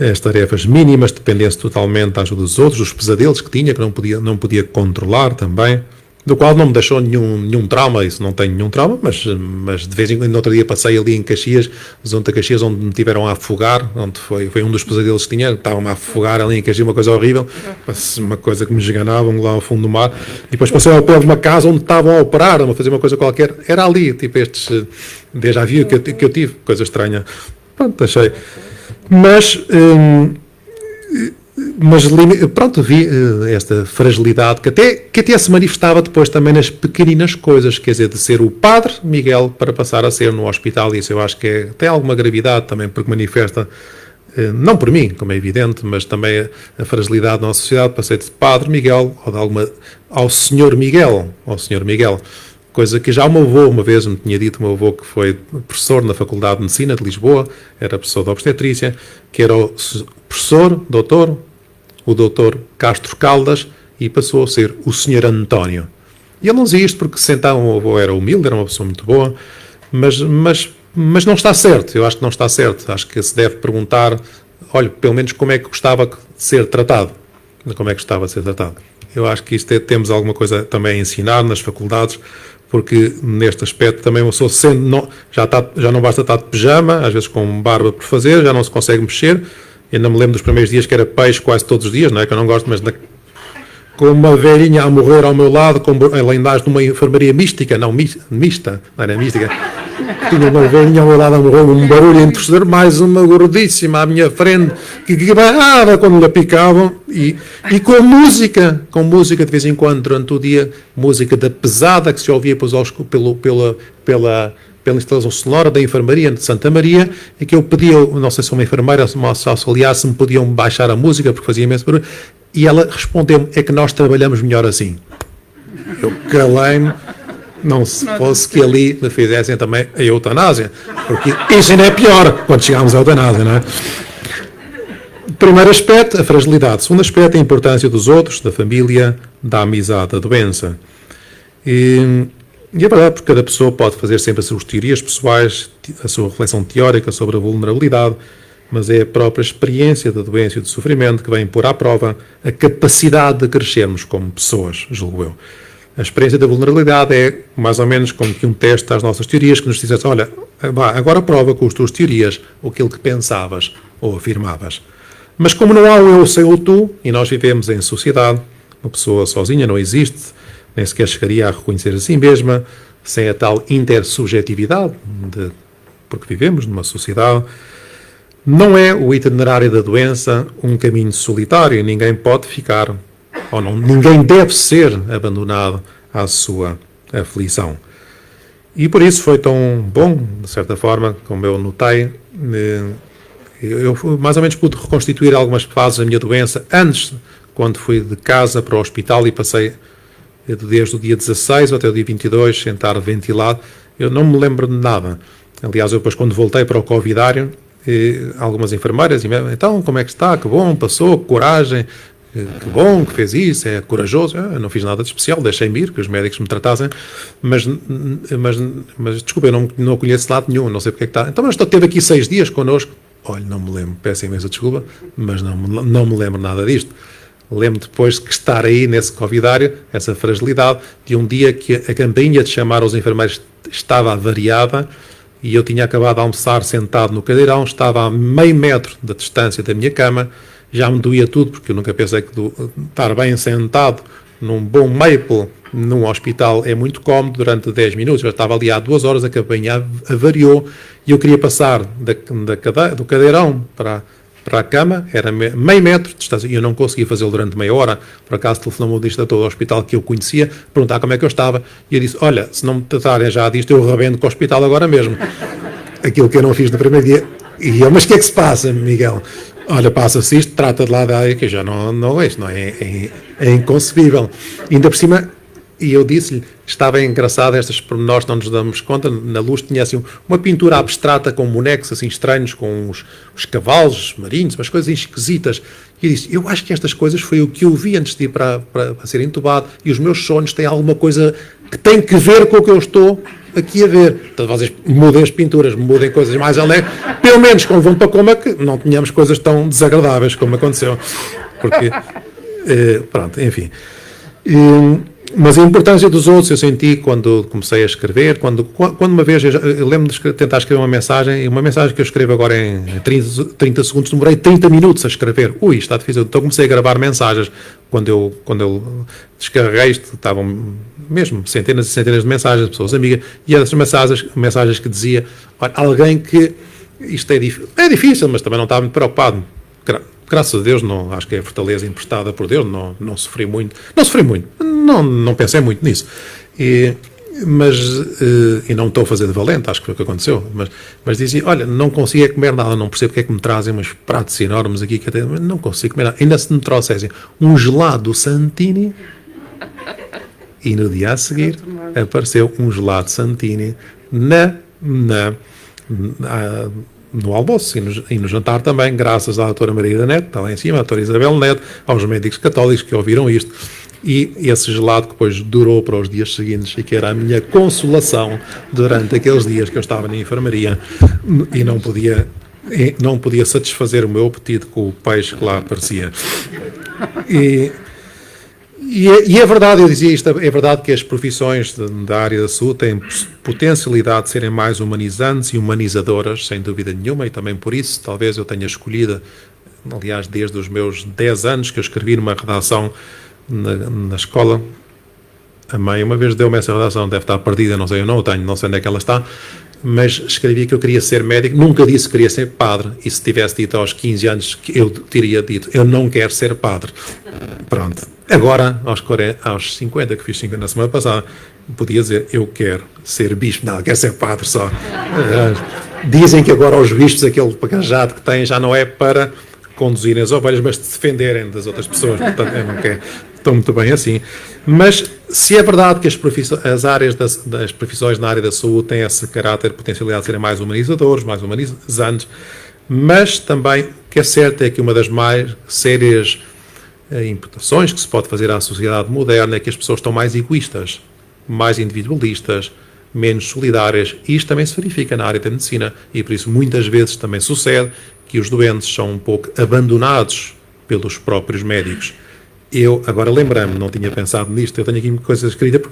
as tarefas mínimas, dependência totalmente da ajuda dos outros, os pesadelos que tinha, que não podia controlar também, do qual não me deixou nenhum trauma. Isso não tenho nenhum trauma, mas de vez em quando, no outro dia passei ali em Caxias, zona de Caxias, onde me tiveram a afogar, onde foi um dos pesadelos que tinha, estavam-me a afogar ali em Caxias, uma coisa horrível, uma coisa que me esganavam lá ao fundo do mar, e depois passei ao pé de uma casa onde estavam a operar, a fazer uma coisa qualquer, era ali, tipo estes déjà vu que eu tive, coisa estranha. Pronto, achei. Mas pronto, vi esta fragilidade que até se manifestava depois também nas pequeninas coisas, quer dizer, de ser o Padre Miguel para passar a ser no hospital. E isso eu acho que tem alguma gravidade também, porque manifesta, não por mim, como é evidente, mas também a fragilidade da nossa sociedade. Passei de Padre Miguel ao Senhor Miguel, coisa que já o meu avô uma vez me tinha dito, o meu avô que foi professor na Faculdade de Medicina de Lisboa, era professor de obstetrícia, que era o professor, o doutor Castro Caldas, e passou a ser o Senhor António. E ele não dizia isto porque sentava, o meu avô era humilde, era uma pessoa muito boa, mas não está certo, eu acho que não está certo. Acho que se deve perguntar, olha, pelo menos como é que gostava de ser tratado. Eu acho que isto temos alguma coisa também a ensinar nas faculdades, porque neste aspecto também uma pessoa já não basta estar de pijama, às vezes com barba por fazer, já não se consegue mexer. Eu não me lembro dos primeiros dias que era peixe quase todos os dias, não é? Que eu não gosto, mas com uma velhinha a morrer ao meu lado, ela ainda de uma enfermaria mista, não era mística. Tinha uma velhinha ao meu lado a morrer, um barulho entre mais uma gordíssima à minha frente, que barrava quando lhe picavam, e com música de vez em quando, durante o dia, música da pesada, que se ouvia pela instalação sonora da enfermaria de Santa Maria, e que eu pedia, não sei se uma enfermeira, se uma auxiliar, se me podiam baixar a música, porque fazia imenso barulho, e ela respondeu-me, é que nós trabalhamos melhor assim. Eu calei-me, não se fosse que ali me fizessem também a eutanásia, porque isso ainda é pior, quando chegámos à eutanásia, não é? Primeiro aspecto, a fragilidade. Segundo aspecto, a importância dos outros, da família, da amizade, da doença. E é verdade, porque cada pessoa pode fazer sempre as suas teorias pessoais, a sua reflexão teórica sobre a vulnerabilidade, mas é a própria experiência da doença e do sofrimento que vem pôr à prova a capacidade de crescermos como pessoas, julgo eu. A experiência da vulnerabilidade é mais ou menos como que um teste às nossas teorias, que nos diz assim, olha, agora prova com as tuas teorias aquilo que pensavas ou afirmavas. Mas como não há o eu sem o tu, e nós vivemos em sociedade, uma pessoa sozinha não existe, nem sequer chegaria a reconhecer a si mesma, sem a tal intersubjetividade, porque vivemos numa sociedade. Não é o itinerário da doença um caminho solitário, ninguém pode ficar, ou não, ninguém deve ser abandonado à sua aflição. E por isso foi tão bom, de certa forma, como eu notei, eu mais ou menos pude reconstituir algumas fases da minha doença antes, quando fui de casa para o hospital e passei desde o dia 16 até o dia 22 sentado ventilado. Eu não me lembro de nada. Aliás, eu depois quando voltei para o covidário, algumas enfermeiras, então como é que está? Que bom, passou, que coragem, que bom que fez isso, é corajoso. Eu não fiz nada de especial, deixei-me ir, que os médicos me tratassem, mas desculpa, eu não conheço lado nenhum, não sei porque é que está. Então, mas esteve aqui 6 dias connosco. Olha, não me lembro, peço imensa desculpa, mas não me lembro nada disto. Lembro depois de estar aí nesse covidário, essa fragilidade, de um dia que a campainha de chamar aos enfermeiros estava avariada e eu tinha acabado de almoçar sentado no cadeirão, estava a meio metro da distância da minha cama, já me doía tudo, porque eu nunca pensei que estar bem sentado num bom Maple, num hospital, é muito cómodo durante 10 minutos. Eu estava ali há 2 horas, a campainha avariou e eu queria passar do cadeirão para a cama, era meio metro de distância, e eu não conseguia fazê-lo durante meia hora. Por acaso telefonou-me o administrador do hospital que eu conhecia, perguntar como é que eu estava, e eu disse, olha, se não me tratarem já disto, eu rebento com o hospital agora mesmo. Aquilo que eu não fiz no primeiro dia. E eu, mas o que é que se passa, Miguel? Olha, passa-se isto, trata de lá da área, que já não é isto, não é inconcebível. Ainda por cima, e eu disse-lhe, estava engraçado, estas pormenores não nos damos conta, na luz tinha assim uma pintura abstrata com bonecos assim estranhos, com os cavalos marinhos, umas coisas esquisitas. E eu disse, eu acho que estas coisas foi o que eu vi antes de ir para ser entubado, e os meus sonhos têm alguma coisa que tem que ver com o que eu estou aqui a ver. Então vocês mudem as pinturas, mudem coisas mais alegres, pelo menos quando vão para coma que não tenhamos coisas tão desagradáveis como aconteceu. Porque, pronto, enfim. Mas a importância dos outros eu senti quando comecei a escrever, quando uma vez, eu lembro de tentar escrever uma mensagem que eu escrevo agora em 30 segundos, demorei 30 minutos a escrever. Ui, está difícil. Então comecei a gravar mensagens. Quando eu descarreguei isto, estavam mesmo centenas e centenas de mensagens de pessoas amigas, e essas mensagens que dizia, olha, alguém que isto é difícil, mas também não estava muito preocupado. Graças a Deus, não, acho que é a fortaleza emprestada por Deus, não sofri muito, não pensei muito nisso, e não estou a fazer de valente, acho que foi o que aconteceu, mas dizia, olha, não conseguia comer nada, não percebo porque é que me trazem uns pratos enormes aqui, que até não consigo comer nada, ainda se me trouxessem um gelado Santini, e no dia a seguir apareceu um gelado Santini no almoço e no jantar também, graças à doutora Maria da Neto, está lá em cima, à doutora Isabel Neto, aos médicos católicos que ouviram isto, e esse gelado que depois durou para os dias seguintes e que era a minha consolação durante aqueles dias que eu estava na enfermaria e não podia satisfazer o meu apetite com o peixe que lá aparecia. E é verdade, eu dizia isto, é verdade que as profissões da área da saúde têm potencialidade de serem mais humanizantes e humanizadoras, sem dúvida nenhuma, e também por isso talvez eu tenha escolhido, aliás, desde os meus 10 anos que eu escrevi numa redação na escola. A mãe uma vez deu-me essa redação, deve estar perdida, não sei, eu não tenho, não sei onde é que ela está, mas escrevi que eu queria ser médico, nunca disse que queria ser padre, e se tivesse dito aos 15 anos, eu teria dito, eu não quero ser padre. Pronto. Agora, aos 50, que fiz 50 na semana passada, podia dizer, eu quero ser bispo. Não, quero ser padre só. Dizem que agora os bispos, aquele pagajado que têm, já não é para conduzirem as ovelhas, mas de defenderem das outras pessoas. Portanto, eu não quero. Estou muito bem assim. Mas, se é verdade que as áreas das profissões na área da saúde têm esse caráter, potencialidade de serem mais humanizadores, mais humanizantes, mas também o que é certo é que uma das mais sérias imputações que se pode fazer à sociedade moderna é que as pessoas estão mais egoístas, mais individualistas, menos solidárias, e isto também se verifica na área da medicina, e por isso muitas vezes também sucede que os doentes são um pouco abandonados pelos próprios médicos. Eu, agora lembrei-me, não tinha pensado nisto, eu tenho aqui coisas escritas,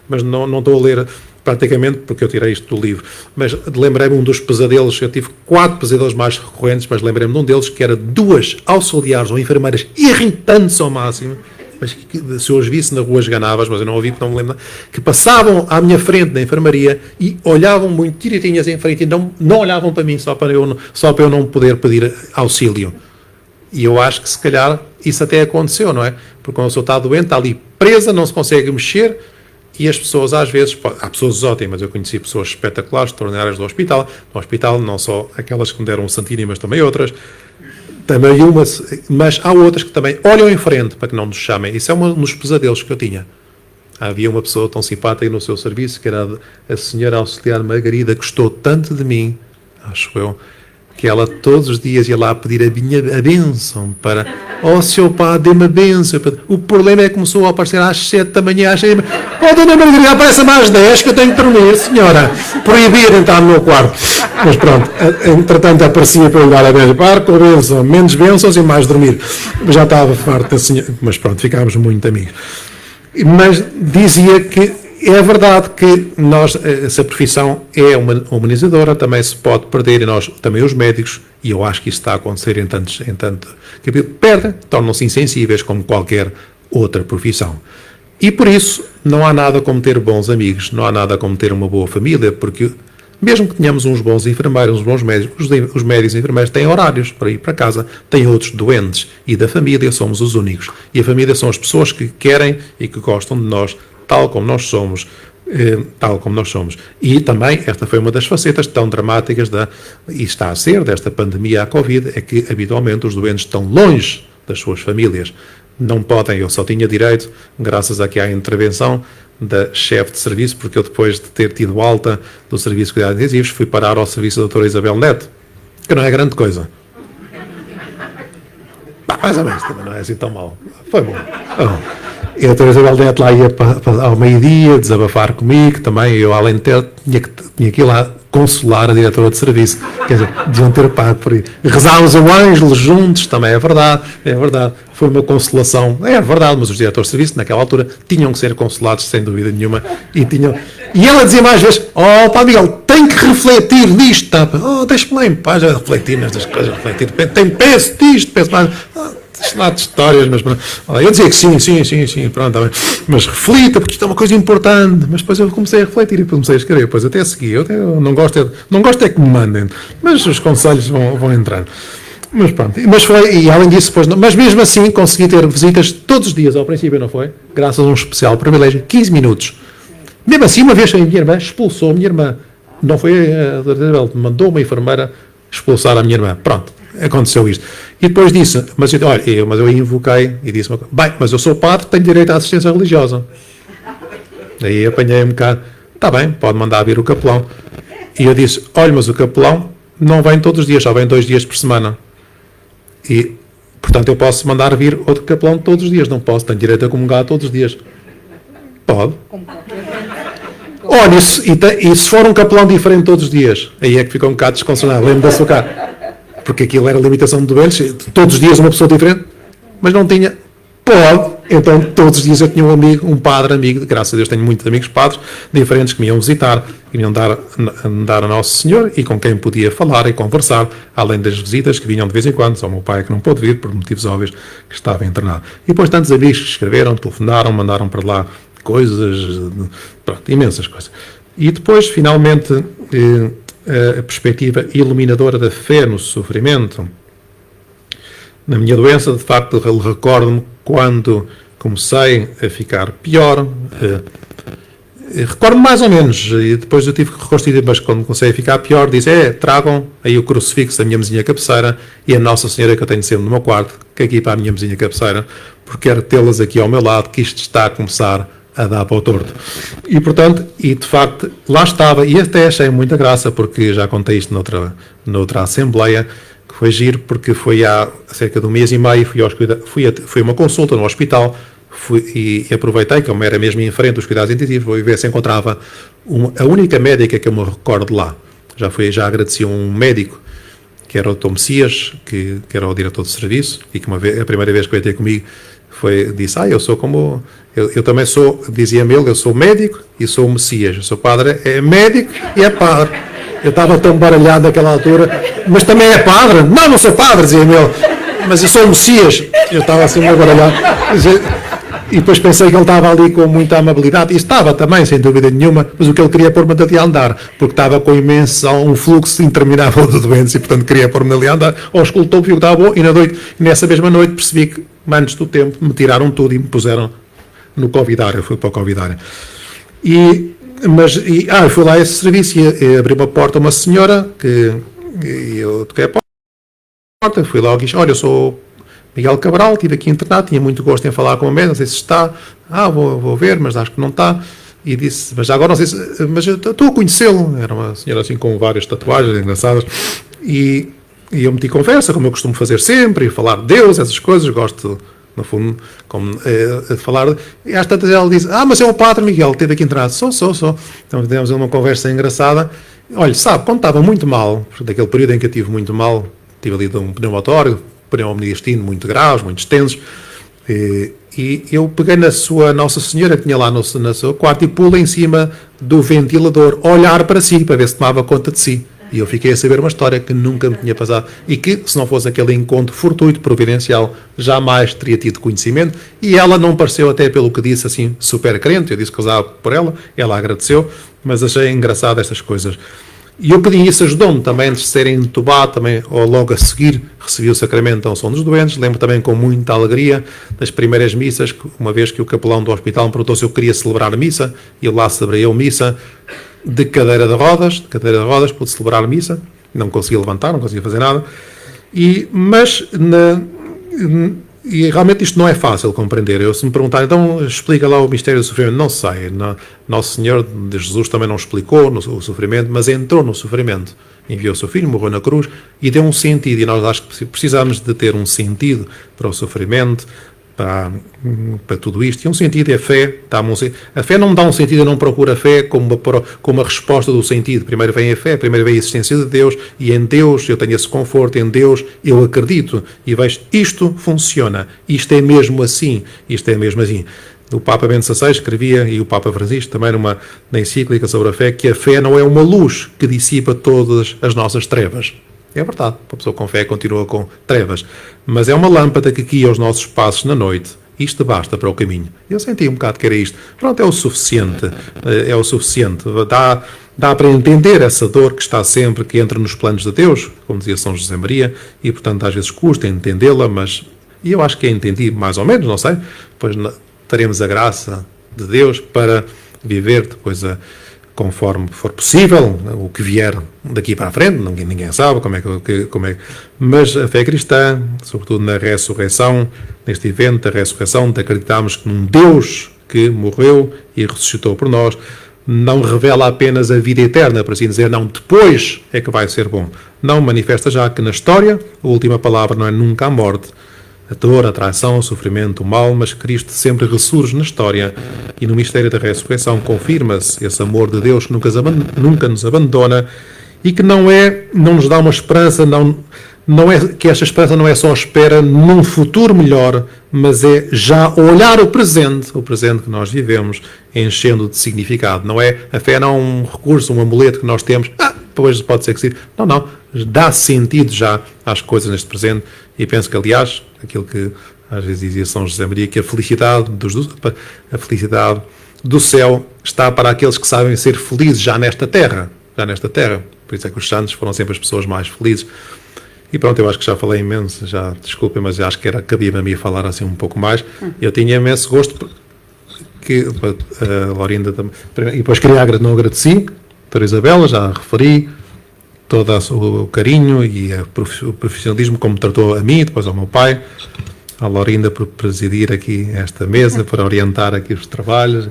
mas não estou a ler praticamente, porque eu tirei isto do livro, mas lembrei-me um dos pesadelos, eu tive 4 pesadelos mais recorrentes, mas lembrei-me de um deles que era 2 auxiliares ou enfermeiras irritantes ao máximo, mas que, se eu os visse na rua esganavas, mas eu não ouvi porque não me lembro, que passavam à minha frente na enfermaria e olhavam muito direitinhas em frente e não olhavam para mim, só para eu não poder pedir auxílio. E eu acho que se calhar isso até aconteceu, não é? Porque quando a pessoa está doente, está ali presa, não se consegue mexer, e as pessoas às vezes, há pessoas ótimas, eu conheci pessoas espetaculares, extraordinárias do hospital, não só aquelas que me deram um Santini, mas também outras, mas há outras que também olham em frente para que não nos chamem. Isso é um dos pesadelos que eu tinha. Havia uma pessoa tão simpática no seu serviço, que era a senhora auxiliar Margarida, que gostou tanto de mim, acho eu, que ela todos os dias ia lá pedir a bênção para, seu padre, dê-me a bênção. O problema é que começou a aparecer às 7 da manhã, dona Margarida, aparece às 10 que eu tenho que dormir, senhora. Proibia de entrar no meu quarto. Mas pronto, entretanto aparecia para eu dar a bênção, com a bênção, menos bênçãos e mais dormir. Já estava farto da senhora, mas pronto, ficámos muito amigos. Mas dizia que é verdade que essa profissão é uma humanizadora, também se pode perder, e nós, também os médicos, e eu acho que isso está a acontecer em tanto que perdem, tornam-se insensíveis como qualquer outra profissão. E por isso, não há nada como ter bons amigos, não há nada como ter uma boa família, porque mesmo que tenhamos uns bons enfermeiros, uns bons médicos, os médicos e enfermeiros têm horários para ir para casa, têm outros doentes, e da família somos os únicos. E a família são as pessoas que querem e que gostam de nós, tal como nós somos. E também, esta foi uma das facetas tão dramáticas e está a ser desta pandemia à Covid, é que habitualmente os doentes estão longe das suas famílias. Não podem, eu só tinha direito, graças aqui à intervenção da chefe de serviço, porque eu depois de ter tido alta do serviço de cuidados intensivos, fui parar ao serviço da doutora Isabel Neto, que não é grande coisa. Mais ou menos, também não é assim tão mal. Foi bom. E a doutora Isabel Neto lá ia ao meio-dia desabafar comigo, também eu, além de ter, tinha que ir lá consolar a diretora de serviço. Quer dizer, deviam ter pago por aí. Rezámos o Ângelo juntos, também é verdade. Foi uma consolação. É verdade, mas os diretores de serviço, naquela altura, tinham que ser consolados, sem dúvida nenhuma. E ela dizia mais vezes, Padre Miguel, tem que refletir nisto. Tá? Deixa-me lá em paz a refletir nestas coisas, penso disto, penso mais... lá de histórias, mas eu dizia que sim, pronto, tá bem. Mas reflita, porque isto é uma coisa importante. Mas depois eu comecei a refletir e comecei a escrever, depois até segui. Eu não gosto é que me mandem, mas os conselhos vão entrando. Mas pronto, e além disso, depois, mas mesmo assim consegui ter visitas todos os dias ao princípio, não foi? Graças a um especial privilégio, 15 minutos. Mesmo assim, uma vez a minha irmã expulsou a minha irmã. Não foi a doutora Isabel, mandou uma enfermeira expulsar a minha irmã. Pronto. Aconteceu isto. E depois disse, mas eu invoquei e disse, bem, mas eu sou padre, tenho direito à assistência religiosa. Aí apanhei um bocado, está bem, pode mandar vir o capelão. E eu disse, olha, mas o capelão não vem todos os dias, só vem 2 dias por semana. E, portanto, eu posso mandar vir outro capelão todos os dias, não posso, tenho direito a comungar todos os dias. Pode. Olha, e se for um capelão diferente todos os dias, aí é que fica um bocado desconcertado, lembro da sua cara. Porque aquilo era limitação de doentes, todos os dias uma pessoa diferente, mas não tinha. Pode. Então, todos os dias eu tinha um padre amigo, graças a Deus tenho muitos amigos padres, diferentes que me iam visitar, que me iam dar a Nosso Senhor e com quem podia falar e conversar, além das visitas que vinham de vez em quando, só o meu pai que não pôde vir, por motivos óbvios, que estava internado. E depois tantos amigos que escreveram, telefonaram, mandaram para lá coisas, pronto, imensas coisas. E depois, finalmente... a perspectiva iluminadora da fé no sofrimento. Na minha doença, de facto, recordo-me quando comecei a ficar pior, recordo-me mais ou menos, e depois eu tive que reconstituir, mas quando comecei a ficar pior, disse, tragam aí o crucifixo da minha mesinha cabeceira e a Nossa Senhora que eu tenho sempre no meu quarto, que aqui para a minha mesinha cabeceira, porque quero tê-las aqui ao meu lado, que isto está a começar a dar para o torto. E, portanto, de facto, lá estava, e até achei muita graça, porque já contei isto noutra assembleia, que foi giro, porque foi há cerca de 1 mês e meio, fui a uma consulta no hospital, e aproveitei, como era mesmo em frente dos cuidados intensivos, vou ver se encontrava a única médica que eu me recordo lá. Já agradeci a um médico, que era o Dr. Messias, que era o diretor de serviço, e que a primeira vez que veio ter comigo, disse, eu sou como... Eu também sou, dizia-me ele, eu sou médico e sou o Messias. Eu sou padre, é médico e é padre. Eu estava tão baralhado naquela altura, mas também é padre? Não sou padre, dizia-me ele. Mas eu sou o Messias. Eu estava assim meio baralhado. E depois pensei que ele estava ali com muita amabilidade. E estava também, sem dúvida nenhuma, mas o que ele queria pôr-me ali a andar, porque estava com um fluxo interminável de doentes e, portanto, queria pôr-me ali a andar. Auscultou, viu que estava bom, e nessa mesma noite percebi que, antes do tempo, me tiraram tudo e me puseram no Covidário. Eu fui para o Covidário. Eu fui lá a esse serviço e abri uma porta a uma senhora, e eu toquei a porta, fui lá e disse, olha, eu sou Miguel Cabral, estive aqui internado, tinha muito gosto em falar com a médica, não sei se está, vou ver, mas acho que não está. E disse, mas agora não sei se, mas eu estou a conhecê-lo. Era uma senhora assim com várias tatuagens engraçadas, e eu meti conversa, como eu costumo fazer sempre, e falar de Deus, essas coisas, gosto, no fundo, de falar. E às tantas ela disse, mas é o Padre Miguel, que esteve aqui internado. Sou. Então tivemos uma conversa engraçada. Olha, sabe, quando estava muito mal, daquele período em que eu tive muito mal, tive ali de um pneumotório, pneumoniastino muito graves, muito extensos, e eu peguei na sua Nossa Senhora, que tinha lá no seu quarto, e pulei em cima do ventilador, olhar para si, para ver se tomava conta de si. E eu fiquei a saber uma história que nunca me tinha passado e que, se não fosse aquele encontro fortuito, providencial, jamais teria tido conhecimento. E ela não pareceu, até pelo que disse, assim, super crente. Eu disse que usava por ela agradeceu, mas achei engraçado estas coisas. E eu pedi isso, ajudou-me também antes de serem entubado, também, ou logo a seguir, recebi o sacramento da unção dos doentes. Lembro também com muita alegria das primeiras missas, uma vez que o capelão do hospital me perguntou se eu queria celebrar a missa, e eu lá celebrei a missa de cadeira de rodas, pude celebrar a missa, não conseguia levantar, não conseguia fazer nada, e realmente isto não é fácil de compreender. Se me perguntar, então explica lá o mistério do sofrimento, não sei. Nosso Senhor de Jesus também não explicou o sofrimento, mas entrou no sofrimento. Enviou o seu filho, morreu na cruz e deu um sentido. E nós acho que precisamos de ter um sentido para o sofrimento, para tudo isto. E um sentido é a fé. A fé não me dá um sentido, eu não procuro a fé como uma resposta do sentido. Primeiro vem a fé, primeiro vem a existência de Deus, e em Deus eu tenho esse conforto, em Deus eu acredito e vejo, isto funciona, isto é mesmo assim, O Papa Bento XVI escrevia, e o Papa Francisco também na encíclica sobre a fé, que a fé não é uma luz que dissipa todas as nossas trevas. É verdade, uma pessoa com fé continua com trevas, mas é uma lâmpada que guia os nossos passos na noite. Isto basta para o caminho. Eu senti um bocado que era isto. Pronto, é o suficiente. Dá para entender essa dor que está sempre, que entra nos planos de Deus, como dizia São José Maria, e portanto às vezes custa entendê-la, mas eu acho que é entendido mais ou menos, não sei. Depois teremos a graça de Deus para viver depois conforme for possível, o que vier daqui para a frente, ninguém sabe como é. Mas a fé cristã, sobretudo na ressurreição, neste evento da ressurreição, de acreditarmos que num Deus que morreu e ressuscitou por nós, não revela apenas a vida eterna, por assim dizer, não, depois é que vai ser bom. Não, manifesta já que na história a última palavra não é nunca a morte, a dor, a traição, o sofrimento, o mal, mas Cristo sempre ressurge na história e no mistério da ressurreição confirma-se esse amor de Deus que nunca nos abandona e que não nos dá uma esperança, que esta esperança não é só a espera num futuro melhor, mas é já olhar o presente que nós vivemos, enchendo de significado. Não é, a fé não é um recurso, um amuleto que nós temos, depois pode ser que sim. Não, dá sentido já às coisas neste presente. E penso que, aliás, aquilo que às vezes dizia São José Maria, que a felicidade do céu está para aqueles que sabem ser felizes já nesta terra. Por isso é que os santos foram sempre as pessoas mais felizes. E pronto, eu acho que já falei imenso, desculpem, mas acho que cabia-me a mim falar assim um pouco mais. Eu tinha imenso gosto que a Laurinda também. E depois não agradeci, a doutora Isabela, já referi, todo o carinho e o profissionalismo como tratou a mim e depois ao meu pai, a Laurinda por presidir aqui esta mesa, por orientar aqui os trabalhos,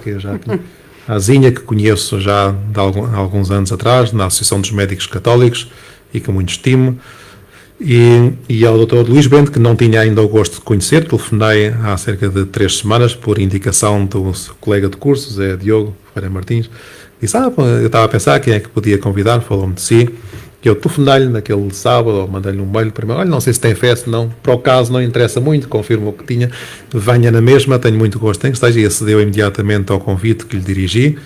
a Zinha, que conheço já de alguns anos atrás, na Associação dos Médicos Católicos e que muito estimo, e ao Dr. Luís Bento, que não tinha ainda o gosto de conhecer, telefonei há cerca de 3 semanas por indicação do seu colega de cursos, Diogo Ferreira Martins, disse, eu estava a pensar quem é que podia convidar, falou-me de si. Eu telefonei-lhe naquele sábado, mandei-lhe um mail para mim, olha, não sei se tem fé, se não, para o caso não interessa muito, confirmo o que tinha, venha na mesma, tenho muito gosto em que esteja, e acedeu imediatamente ao convite que lhe dirigi,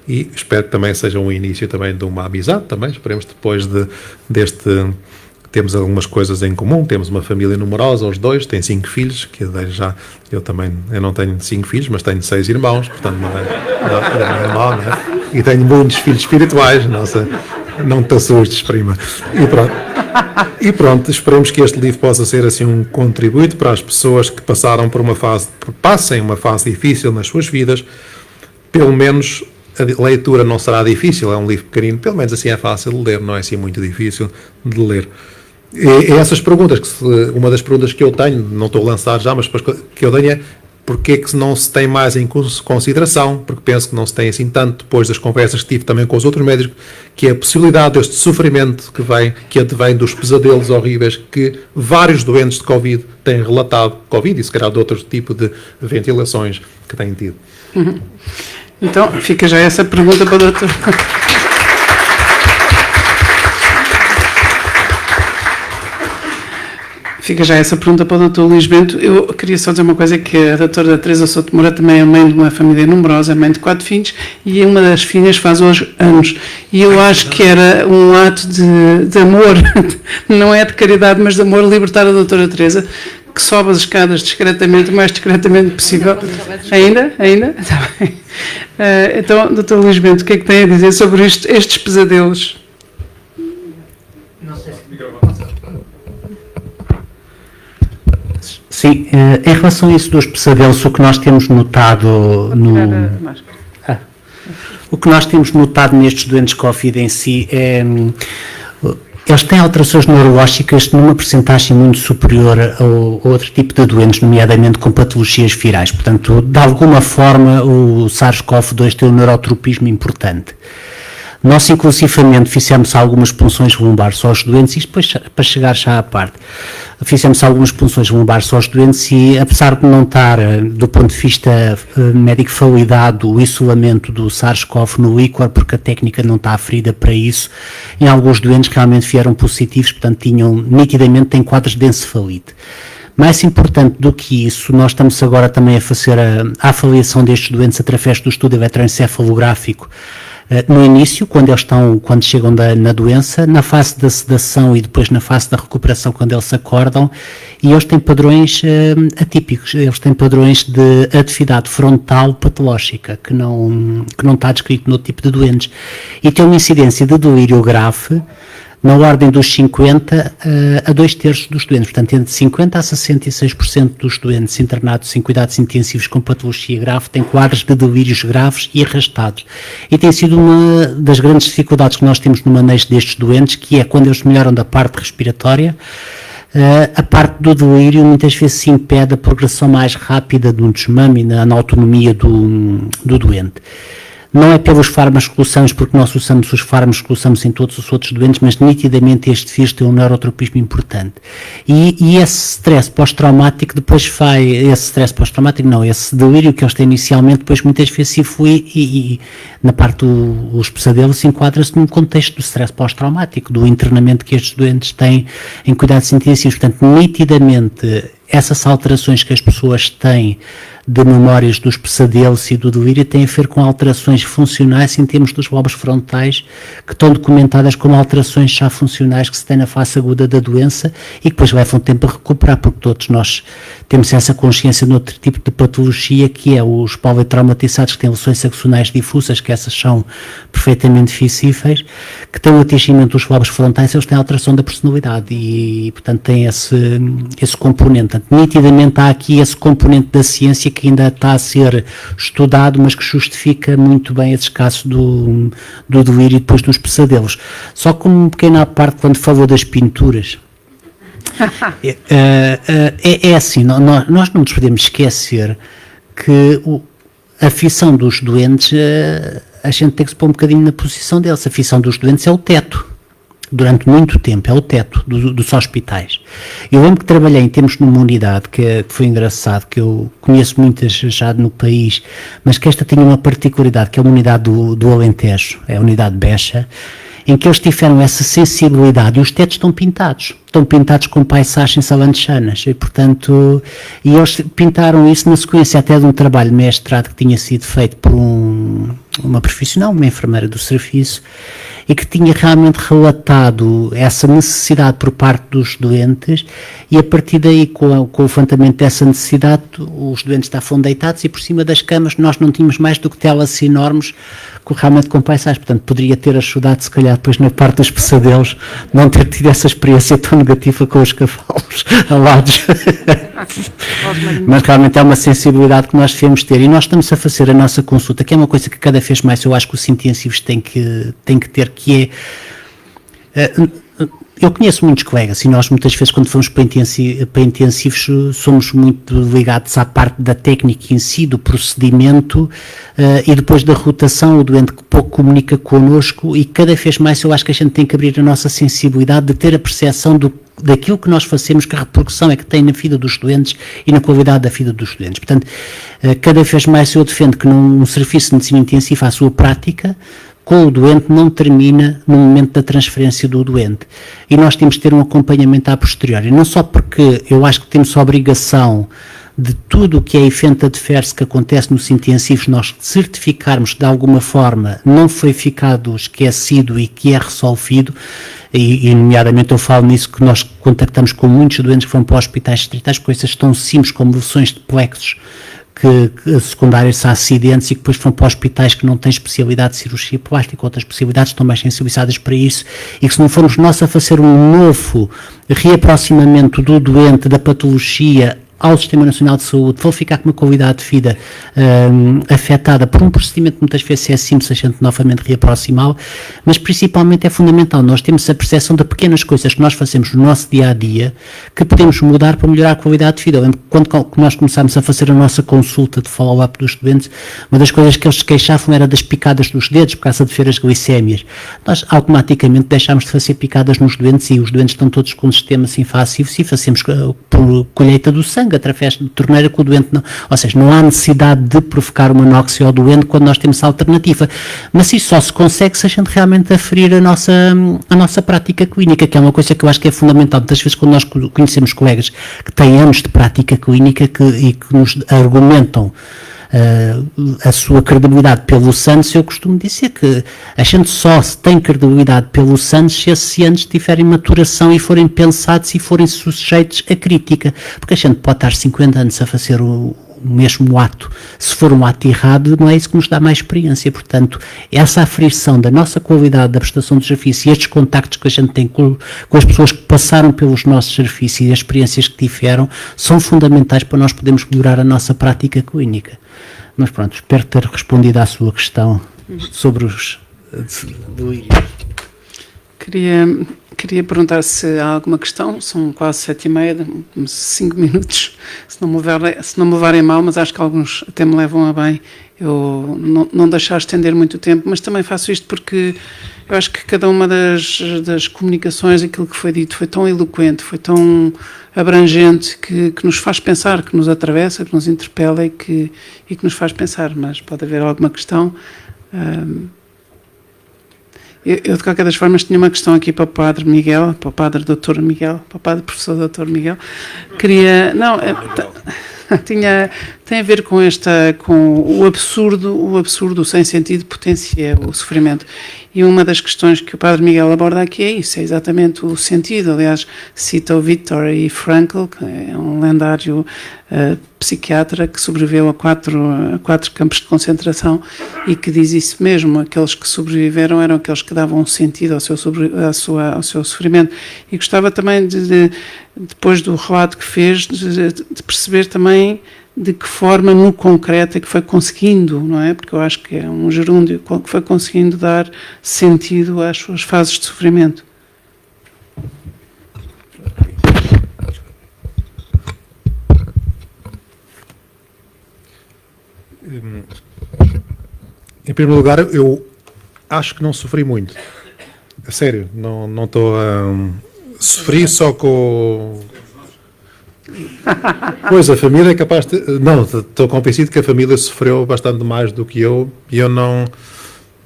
e espero que também seja um início também de uma amizade, também, esperemos depois temos algumas coisas em comum, temos uma família numerosa, os dois, têm 5 filhos, que eu não tenho 5 filhos, mas tenho 6 irmãos, portanto não é mal, não é? E tenho muitos filhos espirituais, não te assustes, prima. E pronto, esperemos que este livro possa ser assim um contributo para as pessoas que passem uma fase difícil nas suas vidas. Pelo menos a leitura não será difícil, é um livro pequenino, pelo menos assim é fácil de ler, não é assim muito difícil de ler. E essas perguntas, uma das perguntas que eu tenho, não estou a lançar já, mas que eu tenho é porque é que não se tem mais em consideração, porque penso que não se tem assim tanto, depois das conversas que tive também com os outros médicos, que é a possibilidade deste sofrimento que advém dos pesadelos horríveis que vários doentes de Covid têm relatado, Covid e se calhar de outro tipo de ventilações que têm tido. Então, fica já essa pergunta para o doutor. fica já essa pergunta para o Dr. Luís Bento. Eu queria só dizer uma coisa, que a doutora Teresa Souto Moura também é mãe de uma família numerosa, mãe de 4 filhos, e uma das filhas faz hoje anos. E eu acho que era um ato de amor, não é de caridade, mas de amor, libertar a doutora Teresa, que sobe as escadas discretamente, o mais discretamente possível. Ainda? Está bem. Então, Dr. Luís Bento, o que é que tem a dizer sobre estes pesadelos? Sim, em relação a isso dos pesadelos, o que nós temos notado o que nós temos notado nestes doentes Covid em si é eles têm alterações neurológicas numa percentagem muito superior a outro tipo de doentes, nomeadamente com patologias virais. Portanto, de alguma forma, o SARS-CoV-2 tem um neurotropismo importante. Nós, inclusivamente, fizemos algumas punções lumbares aos doentes, isto depois, para chegar já à parte, fizemos algumas punções lumbares aos doentes e, apesar de não estar, do ponto de vista médico validado, o isolamento do SARS-CoV no líquor, porque a técnica não está aferida para isso, em alguns doentes realmente vieram positivos, portanto, nitidamente quadros de encefalite. Mais importante do que isso, nós estamos agora também a fazer a avaliação destes doentes através do estudo eletroencefalográfico, no início, quando chegam na doença, na fase da sedação e depois na fase da recuperação, quando eles acordam, e eles têm padrões atípicos, eles têm padrões de atividade frontal patológica, que não está descrito no tipo de doentes, e tem uma incidência de delírio grave na ordem dos 50% a 2/3 dos doentes, portanto entre 50% a 66% dos doentes internados em cuidados intensivos com patologia grave têm quadros de delírios graves e arrastados. E tem sido uma das grandes dificuldades que nós temos no manejo destes doentes, que é quando eles melhoram da parte respiratória, a parte do delírio muitas vezes se impede a progressão mais rápida de um desmame e na autonomia do doente. Não é pelos fármacos que usamos, porque nós usamos os fármacos que usamos em todos os outros doentes, mas nitidamente este vírus tem um neurotropismo importante. E esse stress pós-traumático depois esse delírio que eles têm inicialmente, depois muitas vezes se flui e na parte dos pesadelos enquadra-se num contexto do stress pós-traumático, do internamento que estes doentes têm em cuidados intensivos. Portanto, nitidamente, essas alterações que as pessoas têm de memórias dos pesadelos e do delírio têm a ver com alterações funcionais em termos dos lobos frontais, que estão documentadas como alterações já funcionais que se têm na fase aguda da doença e que depois levam tempo a recuperar, porque todos nós temos essa consciência de outro tipo de patologia, que é os politraumatizados que têm lesões axonais difusas, que essas são perfeitamente visíveis, que têm o atingimento dos lobos frontais, eles têm alteração da personalidade e portanto têm esse componente. Portanto, nitidamente há aqui esse componente da ciência que ainda está a ser estudado, mas que justifica muito bem esses casos do delírio e depois dos pesadelos. Só como uma pequena parte, quando falou das pinturas, é assim, nós não nos podemos esquecer que a aflição dos doentes, a gente tem que se pôr um bocadinho na posição deles. A aflição dos doentes é o teto. Durante muito tempo, é o teto dos hospitais. Eu lembro que trabalhei em termos numa unidade que foi engraçado, que eu conheço muitas já no país, mas que esta tinha uma particularidade, que é uma unidade do Alentejo, é a unidade Becha, em que eles tiveram essa sensibilidade e os tetos estão pintados com paisagens alentejanas e, portanto, eles pintaram isso na sequência até de um trabalho de mestrado que tinha sido feito por uma profissional, uma enfermeira do serviço, e que tinha realmente relatado essa necessidade por parte dos doentes e a partir daí, com o levantamento dessa necessidade, os doentes estavam deitados e por cima das camas nós não tínhamos mais do que telas enormes realmente com paisagens, portanto poderia ter ajudado se calhar depois na parte dos pesadelos não ter tido essa experiência tão negativa com os cavalos alados. Mas realmente é uma sensibilidade que nós devemos ter e nós estamos a fazer a nossa consulta, que é uma coisa que cada vez mais eu acho que os intensivos têm que ter, que é... Eu conheço muitos colegas e nós muitas vezes quando fomos para intensivos somos muito ligados à parte da técnica em si, do procedimento e depois da rotação, o doente que pouco comunica connosco e cada vez mais eu acho que a gente tem que abrir a nossa sensibilidade de ter a percepção daquilo que nós fazemos, que a repercussão é que tem na vida dos doentes e na qualidade da vida dos doentes. Portanto, cada vez mais eu defendo que num serviço de medicina intensiva a sua prática com o doente não termina no momento da transferência do doente. E nós temos que ter um acompanhamento a posteriori. Não só porque eu acho que temos a obrigação de tudo o que é efeito adverso que acontece nos intensivos, nós certificarmos que de alguma forma não foi ficado esquecido e que é resolvido, e nomeadamente eu falo nisso que nós contactamos com muitos doentes que vão para hospitais distritais, coisas tão simples como versões de plexos que secundárias a acidentes e que depois vão para hospitais que não têm especialidade de cirurgia plástica, outras especialidades estão mais sensibilizadas para isso, e que se não formos nós a fazer um novo reaproximamento do doente, da patologia, ao Sistema Nacional de Saúde, vão ficar com uma qualidade de vida afetada por um procedimento que muitas vezes é simples a gente novamente reaproximá-lo, mas principalmente é fundamental nós temos a percepção de pequenas coisas que nós fazemos no nosso dia-a-dia que podemos mudar para melhorar a qualidade de vida. Eu lembro que quando nós começámos a fazer a nossa consulta de follow-up dos doentes, uma das coisas que eles se queixavam era das picadas dos dedos por causa de ver as glicémias. Nós automaticamente deixámos de fazer picadas nos doentes e os doentes estão todos com um sistema invasivo e fazemos por colheita do sangue, através de torneira que o doente não, ou seja, não há necessidade de provocar uma anóxia ao doente quando nós temos a alternativa, mas isso só se consegue se a gente realmente aferir a nossa prática clínica, que é uma coisa que eu acho que é fundamental. Muitas vezes quando nós conhecemos colegas que têm anos de prática clínica e que nos argumentam a sua credibilidade pelo SANS, eu costumo dizer que a gente só tem credibilidade pelo SANS se esses anos tiverem maturação e forem pensados e forem sujeitos a crítica, porque a gente pode estar 50 anos a fazer o mesmo ato, se for um ato errado, não é isso que nos dá mais experiência. Portanto, essa aferição da nossa qualidade da prestação de serviço e estes contactos que a gente tem com as pessoas que passaram pelos nossos serviços e as experiências que tiveram são fundamentais para nós podermos melhorar a nossa prática clínica. Mas pronto, espero ter respondido à sua questão sobre os do Íris. Queria perguntar se há alguma questão. São quase 7h30, 5 minutos, se não me levarem mal, mas acho que alguns até me levam a bem eu não deixar estender muito o tempo, mas também faço isto porque eu acho que cada uma das comunicações, aquilo que foi dito, foi tão eloquente, foi tão abrangente, que nos faz pensar, que nos atravessa, que nos interpela e que nos faz pensar. Mas pode haver alguma questão. Eu, de qualquer das formas, tinha uma questão aqui para o Padre Miguel, para o Padre Dr. Miguel, para o Padre Professor Dr. Miguel. Tem a ver com o absurdo sem sentido potencia o sofrimento. E uma das questões que o Padre Miguel aborda aqui é isso, é exatamente o sentido. Aliás, cita o Viktor e Frankl, que é um lendário psiquiatra que sobreviveu a quatro campos de concentração e que diz isso mesmo: aqueles que sobreviveram eram aqueles que davam um sentido ao seu sofrimento. E gostava também depois do relato que fez, de perceber também de que forma no concreto é que foi conseguindo, não é? Porque eu acho que é um gerúndio que foi conseguindo dar sentido às suas fases de sofrimento. Em primeiro lugar, eu acho que não sofri muito. A sério, não estou a... Sofri só com... Pois, a família é capaz de... Não, estou convencido que a família sofreu bastante mais do que eu, e eu não...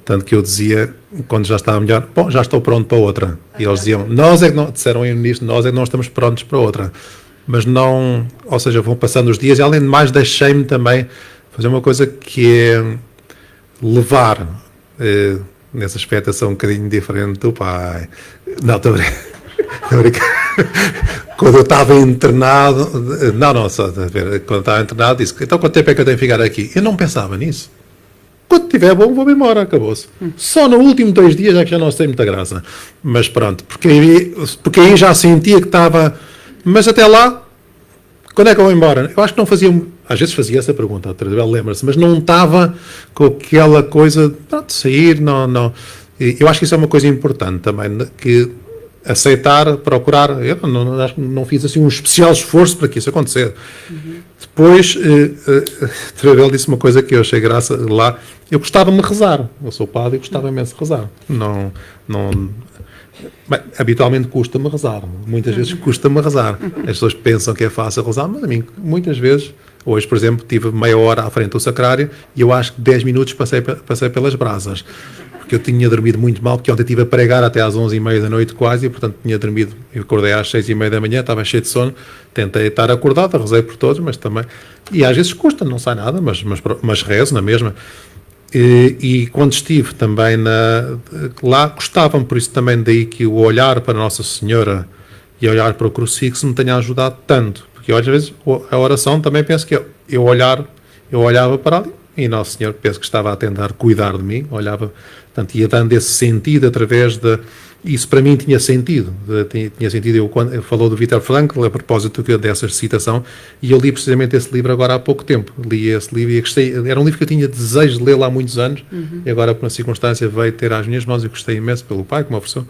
Tanto que eu dizia, quando já estava melhor, bom, já estou pronto para outra. E eles diziam, nós é que não... Disseram nisto, nós é que não estamos prontos para outra. Mas não... Ou seja, vão passando os dias, e além de mais, deixei-me também fazer uma coisa que é levar... nesse aspecto, eu sou um bocadinho diferente do pai. Não, estou a brincar. Quando eu estava internado, quando estava internado, disse, então quanto tempo é que eu tenho que ficar aqui? Eu não pensava nisso. Quando estiver bom, vou-me embora, acabou-se. Só no último 2 dias é que já não sei muita graça. Mas pronto, porque aí já sentia que estava... Mas até lá, quando é que eu vou embora? Eu acho que não fazia... Às vezes fazia essa pergunta, a Tradebel lembra-se, mas não estava com aquela coisa de sair, não. Eu acho que isso é uma coisa importante também, que aceitar, procurar. Eu não fiz assim um especial esforço para que isso acontecer. Depois, a Tradebel disse uma coisa que eu achei graça lá. Eu gostava-me de rezar. Eu sou padre e gostava imenso de rezar. Bem, habitualmente custa-me rezar. Muitas vezes custa-me rezar. As pessoas pensam que é fácil rezar, mas a mim, muitas vezes... Hoje, por exemplo, tive meia hora à frente do sacrário e eu acho que 10 minutos passei pelas brasas. porque eu tinha dormido muito mal, porque ontem estive a pregar até às 11h30 da noite quase, e portanto tinha dormido, eu acordei às 6h30 da manhã, estava cheio de sono, tentei estar acordado, rezei por todos, mas também, e às vezes custa, não sai nada, mas rezo na mesma. E quando estive também lá, gostava-me, por isso também daí que o olhar para Nossa Senhora e olhar para o crucifixo me tenha ajudado tanto, porque eu, às vezes a oração também penso que eu olhava para ali e Nosso Senhor penso que estava a tentar cuidar de mim, olhava, portanto ia dando esse sentido através de... Isso para mim tinha sentido, quando falou do Viktor Frankl a propósito dessa citação, e eu li precisamente esse livro agora há pouco tempo, li esse livro e gostei, era um livro que eu tinha desejo de ler há muitos anos, e agora por uma circunstância veio ter às minhas mãos e gostei imenso pelo pai que me ofereceu,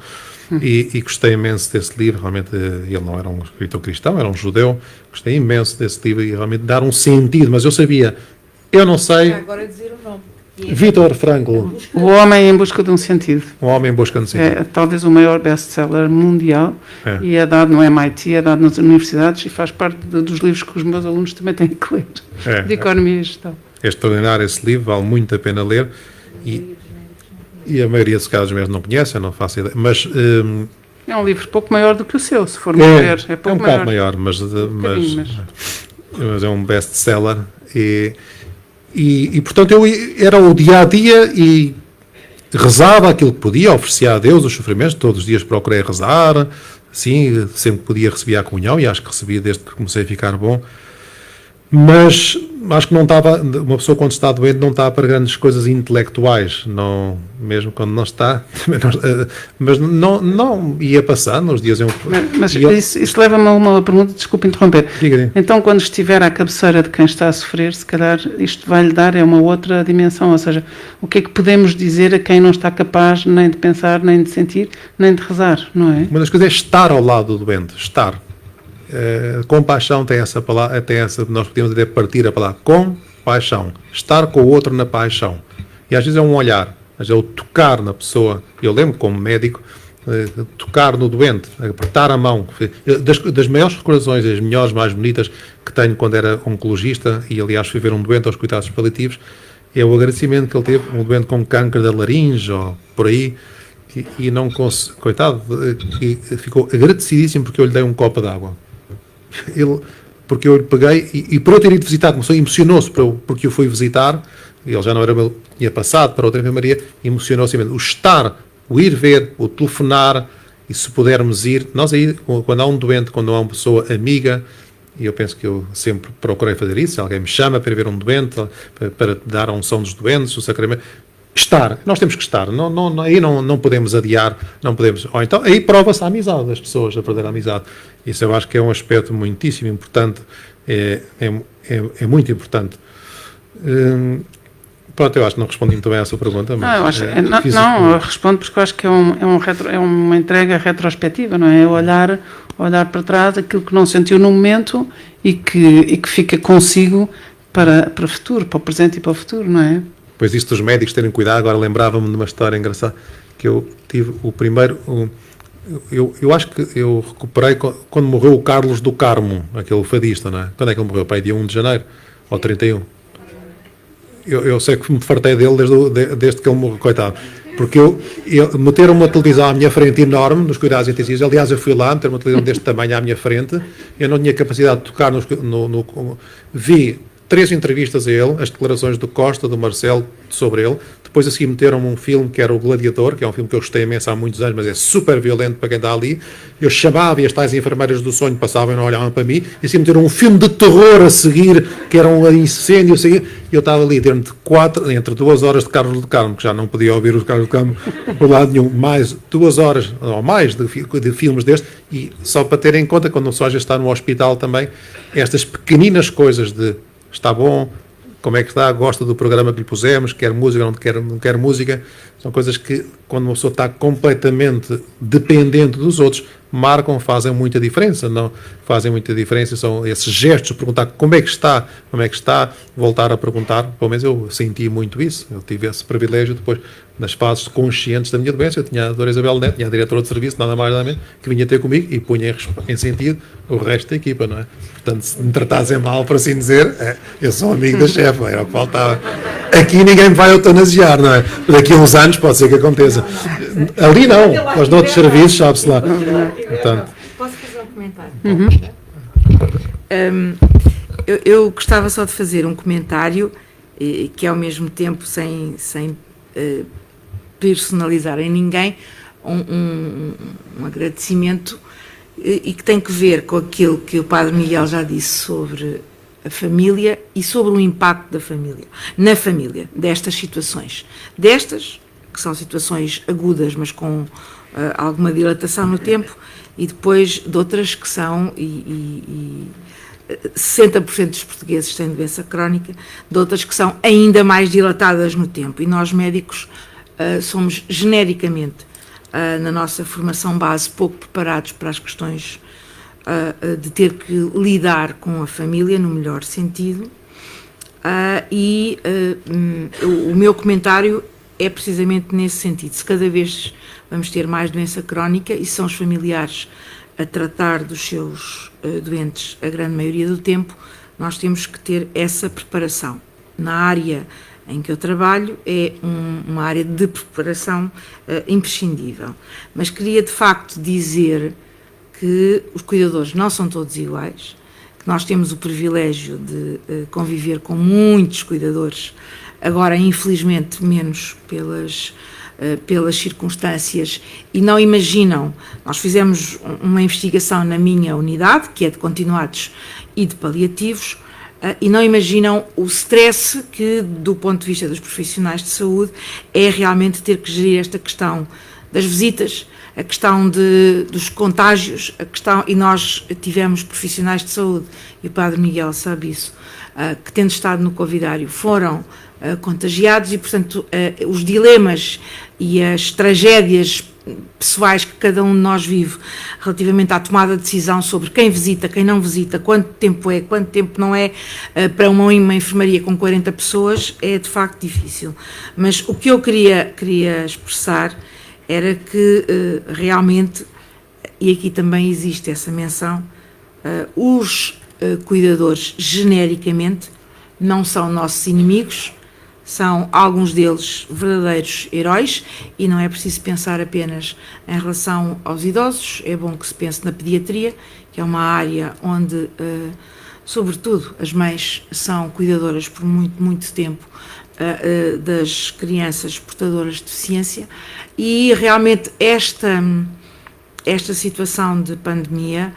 e gostei imenso desse livro, realmente ele não era um escritor cristão, era um judeu, gostei imenso desse livro e realmente dar um sentido, mas eu sabia, eu não sei... Agora dizer o nome. Viktor Frankl. O Homem em Busca de um Sentido. Um Homem em Busca de um Sentido. É talvez o maior best-seller mundial e é dado no MIT, é dado nas universidades e faz parte dos livros que os meus alunos também têm que ler, de economia e gestão. É extraordinário esse livro, vale muito a pena ler e a maioria dos casos mesmo não conhece, eu não faço ideia, mas... é um livro pouco maior do que o seu, se formos ver. É pouco um bocado maior, mas é um best-seller e portanto eu era o dia-a-dia e rezava aquilo que podia, oferecia a Deus os sofrimentos, todos os dias procurei rezar, assim, sempre que podia recebia a comunhão e acho que recebi desde que comecei a ficar bom, mas acho que não estava, uma pessoa quando está doente não está para grandes coisas intelectuais, não, mesmo quando não está, mas não ia passando, os dias iam... Mas isso leva-me a uma pergunta, desculpe interromper. Diga. Então quando estiver à cabeceira de quem está a sofrer, se calhar isto vai-lhe dar uma outra dimensão, ou seja, o que é que podemos dizer a quem não está capaz nem de pensar, nem de sentir, nem de rezar, não é? Uma das coisas é estar ao lado do doente, estar. Compaixão tem essa palavra, nós podemos até partir a palavra compaixão, estar com o outro na paixão, e às vezes é um olhar, mas é o tocar na pessoa. Eu lembro como médico, tocar no doente, apertar a mão, das maiores recordações, as melhores, mais bonitas que tenho quando era oncologista, e aliás fui ver um doente aos cuidados paliativos, é o agradecimento que ele teve, um doente com câncer da laringe ou por aí, e não conseguiu, coitado, e ficou agradecidíssimo porque eu lhe dei um copo de água. Porque eu lhe peguei e por eu ter ido visitar, começou, emocionou-se porque eu fui visitar, ele já não era meu, tinha passado para outra enfermaria, emocionou-se imenso. O estar, o ir ver, o telefonar, e se pudermos ir, nós aí, quando há um doente, quando há uma pessoa amiga, e eu penso que eu sempre procurei fazer isso, alguém me chama para ir ver um doente, para dar a unção dos doentes, o sacramento, estar, nós temos que estar, aí não podemos adiar, não podemos, ou então aí prova-se a amizade das pessoas, a verdadeira amizade. Isso eu acho que é um aspecto muitíssimo importante, é muito importante. Pronto, eu acho que não respondi muito bem à sua pergunta. Mas, eu respondo porque eu acho que é uma entrega retrospectiva, não é? É olhar para trás aquilo que não sentiu no momento e que fica consigo para o futuro, para o presente e para o futuro, não é? Pois isto dos médicos terem cuidado, agora lembrava-me de uma história engraçada, que eu tive o primeiro... Eu acho que eu recuperei quando morreu o Carlos do Carmo, aquele fadista, não é? Quando é que ele morreu? Pai, dia 1 de janeiro, ou 31. Eu sei que me fartei dele desde que ele morreu, coitado. Porque meteram uma televisão à minha frente enorme, nos cuidados intensivos. Aliás, eu fui lá, meteram uma televisão deste tamanho à minha frente. Eu não tinha capacidade de tocar vi 3 entrevistas a ele, as declarações do Costa, do Marcelo, sobre ele. Depois a seguir meteram-me um filme que era O Gladiador, que é um filme que eu gostei imenso há muitos anos, mas é super violento para quem está ali. Eu chamava e as tais enfermeiras do sonho passavam e não olhavam para mim. E assim meteram um filme de terror a seguir, que era um incêndio a seguir. E eu estava ali entre 2 horas de Carlos do Carmo, que já não podia ouvir o Carlos do Carmo por lado nenhum, mais 2 horas ou mais de filmes destes. E só para ter em conta, quando só já está no hospital também, estas pequeninas coisas de está bom, como é que está, gosta do programa que lhe pusemos, quer música, não quer música, são coisas que, quando uma pessoa está completamente dependente dos outros, marcam, fazem muita diferença, não fazem muita diferença, são esses gestos, perguntar como é que está, voltar a perguntar, pelo menos eu senti muito isso, eu tive esse privilégio depois, nas fases conscientes da minha doença, eu tinha a doutora Isabel Neto, tinha a diretora de serviço, nada mais nada menos, que vinha ter comigo e punha em sentido o resto da equipa, não é? Portanto, se me tratassem mal, por assim dizer, eu sou amigo da chefe, era o que faltava. Aqui ninguém me vai eutanasiar, não é? Daqui a uns anos anos pode ser que aconteça. Ali não, mas noutros serviços, sabe-se lá. Portanto, Posso fazer um comentário? Eu gostava só de fazer um comentário que é ao mesmo tempo sem personalizar em ninguém, um agradecimento e que tem que ver com aquilo que o Padre Miguel já disse sobre a família e sobre o impacto da família, na família, destas situações. Destas, que são situações agudas, mas com alguma dilatação no tempo, e depois de outras que são, 60% dos portugueses têm doença crónica, de outras que são ainda mais dilatadas no tempo. E nós, médicos, somos genericamente, na nossa formação base, pouco preparados para as questões de ter que lidar com a família, no melhor sentido. O meu comentário é precisamente nesse sentido. Se cada vez vamos ter mais doença crónica e são os familiares a tratar dos seus doentes a grande maioria do tempo, nós temos que ter essa preparação. Na área em que eu trabalho é uma área de preparação imprescindível. Mas queria de facto dizer que os cuidadores não são todos iguais, que nós temos o privilégio de conviver com muitos cuidadores, agora infelizmente menos pelas circunstâncias, e não imaginam. Nós fizemos uma investigação na minha unidade, que é de continuados e de paliativos, e não imaginam o stress que, do ponto de vista dos profissionais de saúde, é realmente ter que gerir esta questão das visitas, a questão dos contágios, e nós tivemos profissionais de saúde, e o Padre Miguel sabe isso, que tendo estado no Covidário foram contagiados, e portanto os dilemas e as tragédias pessoais que cada um de nós vive relativamente à tomada de decisão sobre quem visita, quem não visita, quanto tempo não é para uma enfermaria com 40 pessoas, é de facto difícil. Mas o que eu queria expressar era que realmente, e aqui também existe essa menção, os cuidadores genericamente não são nossos inimigos, são alguns deles verdadeiros heróis, e não é preciso pensar apenas em relação aos idosos, é bom que se pense na pediatria, que é uma área onde, sobretudo, as mães são cuidadoras por muito, muito tempo das crianças portadoras de deficiência, e realmente esta situação de pandemia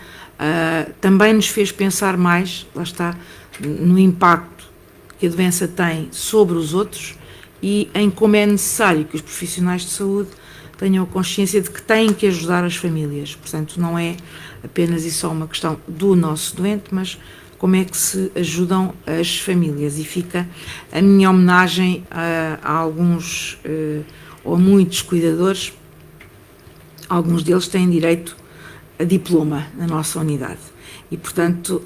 também nos fez pensar mais, lá está, no impacto que a doença tem sobre os outros e em como é necessário que os profissionais de saúde tenham consciência de que têm que ajudar as famílias. Portanto, não é apenas e só uma questão do nosso doente, mas como é que se ajudam as famílias. E fica a minha homenagem a alguns ou a muitos cuidadores. Alguns deles têm direito a diploma na nossa unidade. E, portanto,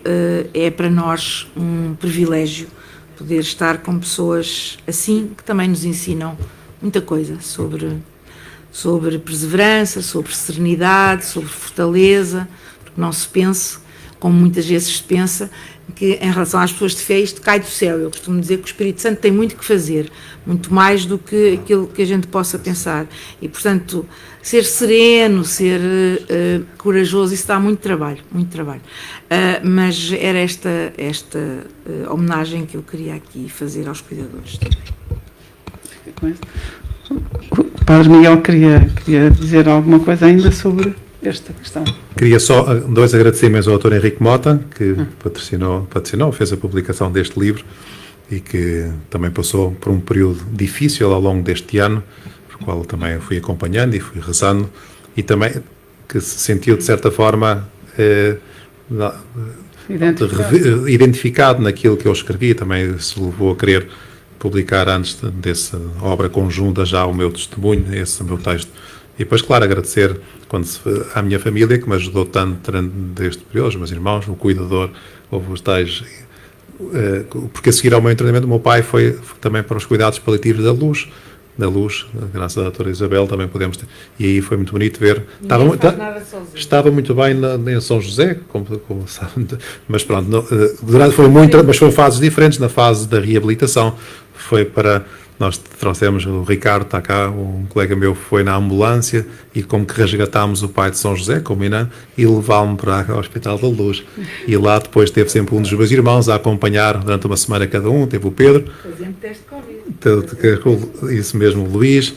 é para nós um privilégio poder estar com pessoas assim, que também nos ensinam muita coisa sobre perseverança, sobre serenidade, sobre fortaleza, porque não se pense, como muitas vezes se pensa, que em relação às pessoas de fé isto cai do céu. Eu costumo dizer que o Espírito Santo tem muito que fazer, muito mais do que aquilo que a gente possa pensar, e portanto ser sereno, ser corajoso, isso dá muito trabalho, mas era esta homenagem que eu queria aqui fazer aos cuidadores também. O Padre Miguel queria dizer alguma coisa ainda sobre esta questão. Queria só dois agradecimentos ao Dr. Henrique Mota, que patrocinou, fez a publicação deste livro e que também passou por um período difícil ao longo deste ano, por qual também fui acompanhando e fui rezando, e também que se sentiu, de certa forma, identificado naquilo que eu escrevi, também se levou a querer publicar antes dessa obra conjunta já o meu testemunho, esse meu texto. E depois, claro, agradecer à minha família, que me ajudou tanto durante este período, os meus irmãos, o cuidador, houve os tais... porque a seguir ao meu treinamento, o meu pai foi também para os cuidados paliativos da luz, graças à doutora Isabel, também podemos ter, e aí foi muito bonito ver. Estava muito bem em São José, como sabe, mas pronto, mas foram fases diferentes. Na fase da reabilitação foi para Nós trouxemos, o Ricardo está cá, um colega meu foi na ambulância e como que resgatámos o pai de São José, combinando, e levámo para o Hospital da Luz. E lá depois teve sempre um dos meus irmãos a acompanhar durante uma semana cada um, teve o Pedro, Fazendo teste de Covid. isso mesmo, o Luís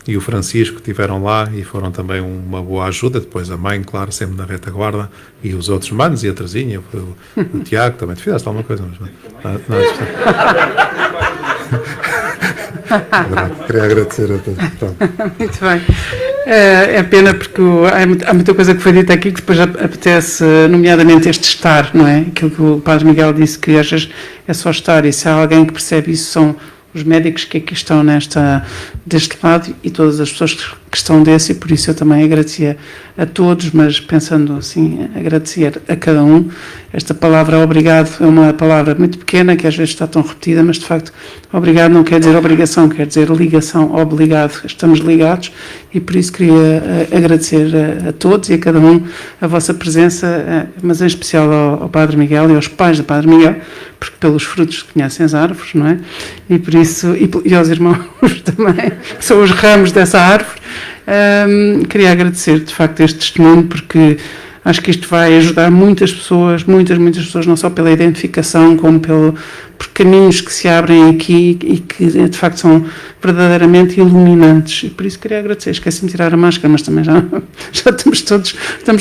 e o Francisco estiveram lá e foram também uma boa ajuda. Depois a mãe, claro, sempre na retaguarda, e os outros manos, e a Terezinha, o Tiago, também te fizeste alguma coisa, mas queria agradecer a todos. Muito bem. É pena porque há muita coisa que foi dita aqui que depois apetece, nomeadamente este estar, não é? Aquilo que o Padre Miguel disse, que às vezes é só estar, e se há alguém que percebe isso são os médicos que aqui estão deste lado e todas as pessoas que estão desse, e por isso eu também agradecia a todos, mas pensando assim, agradecer a cada um. Esta palavra obrigado é uma palavra muito pequena, que às vezes está tão repetida, mas de facto obrigado não quer dizer obrigação, quer dizer ligação, obrigado, estamos ligados, e por isso queria agradecer a todos e a cada um a vossa presença, mas em especial ao Padre Miguel e aos pais do Padre Miguel, porque pelos frutos conhecem as árvores, não é? E por isso, e aos irmãos também, que são os ramos dessa árvore. Queria agradecer de facto este testemunho, porque acho que isto vai ajudar muitas pessoas, muitas pessoas, não só pela identificação, como por caminhos que se abrem aqui e que de facto são verdadeiramente iluminantes, e por isso queria agradecer. Esqueci-me de tirar a máscara, mas também já estamos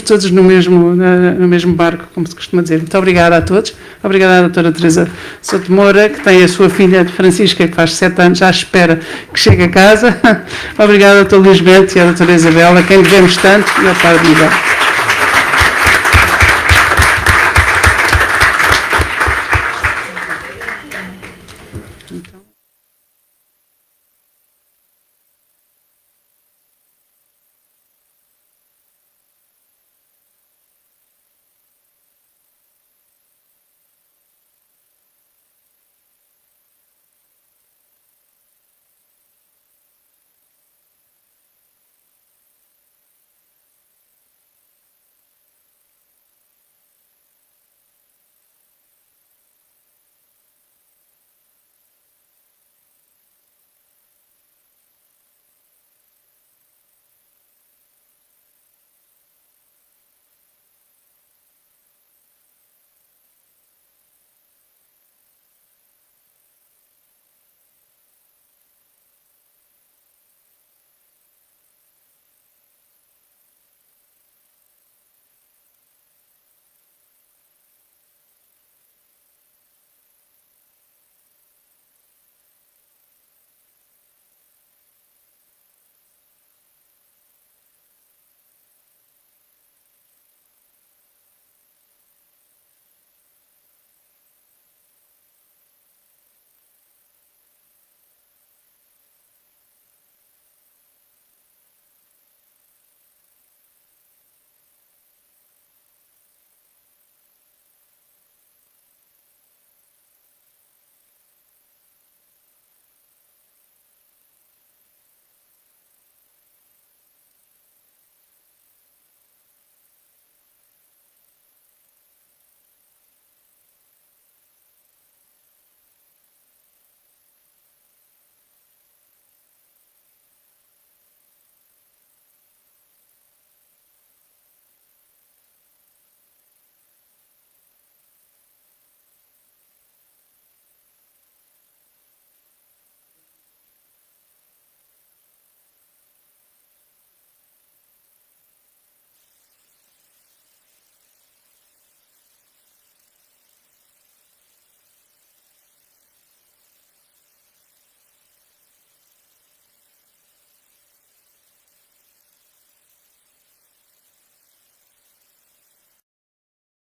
todos no mesmo barco, como se costuma dizer. Muito obrigada a todos, obrigada à doutora Teresa Souto Moura, que tem a sua filha de Francisca, que faz 7 anos, já espera que chegue a casa. Obrigada ao doutor Luís Bento e à doutora Isabela, a quem devemos tanto, e ao Padre Miguel.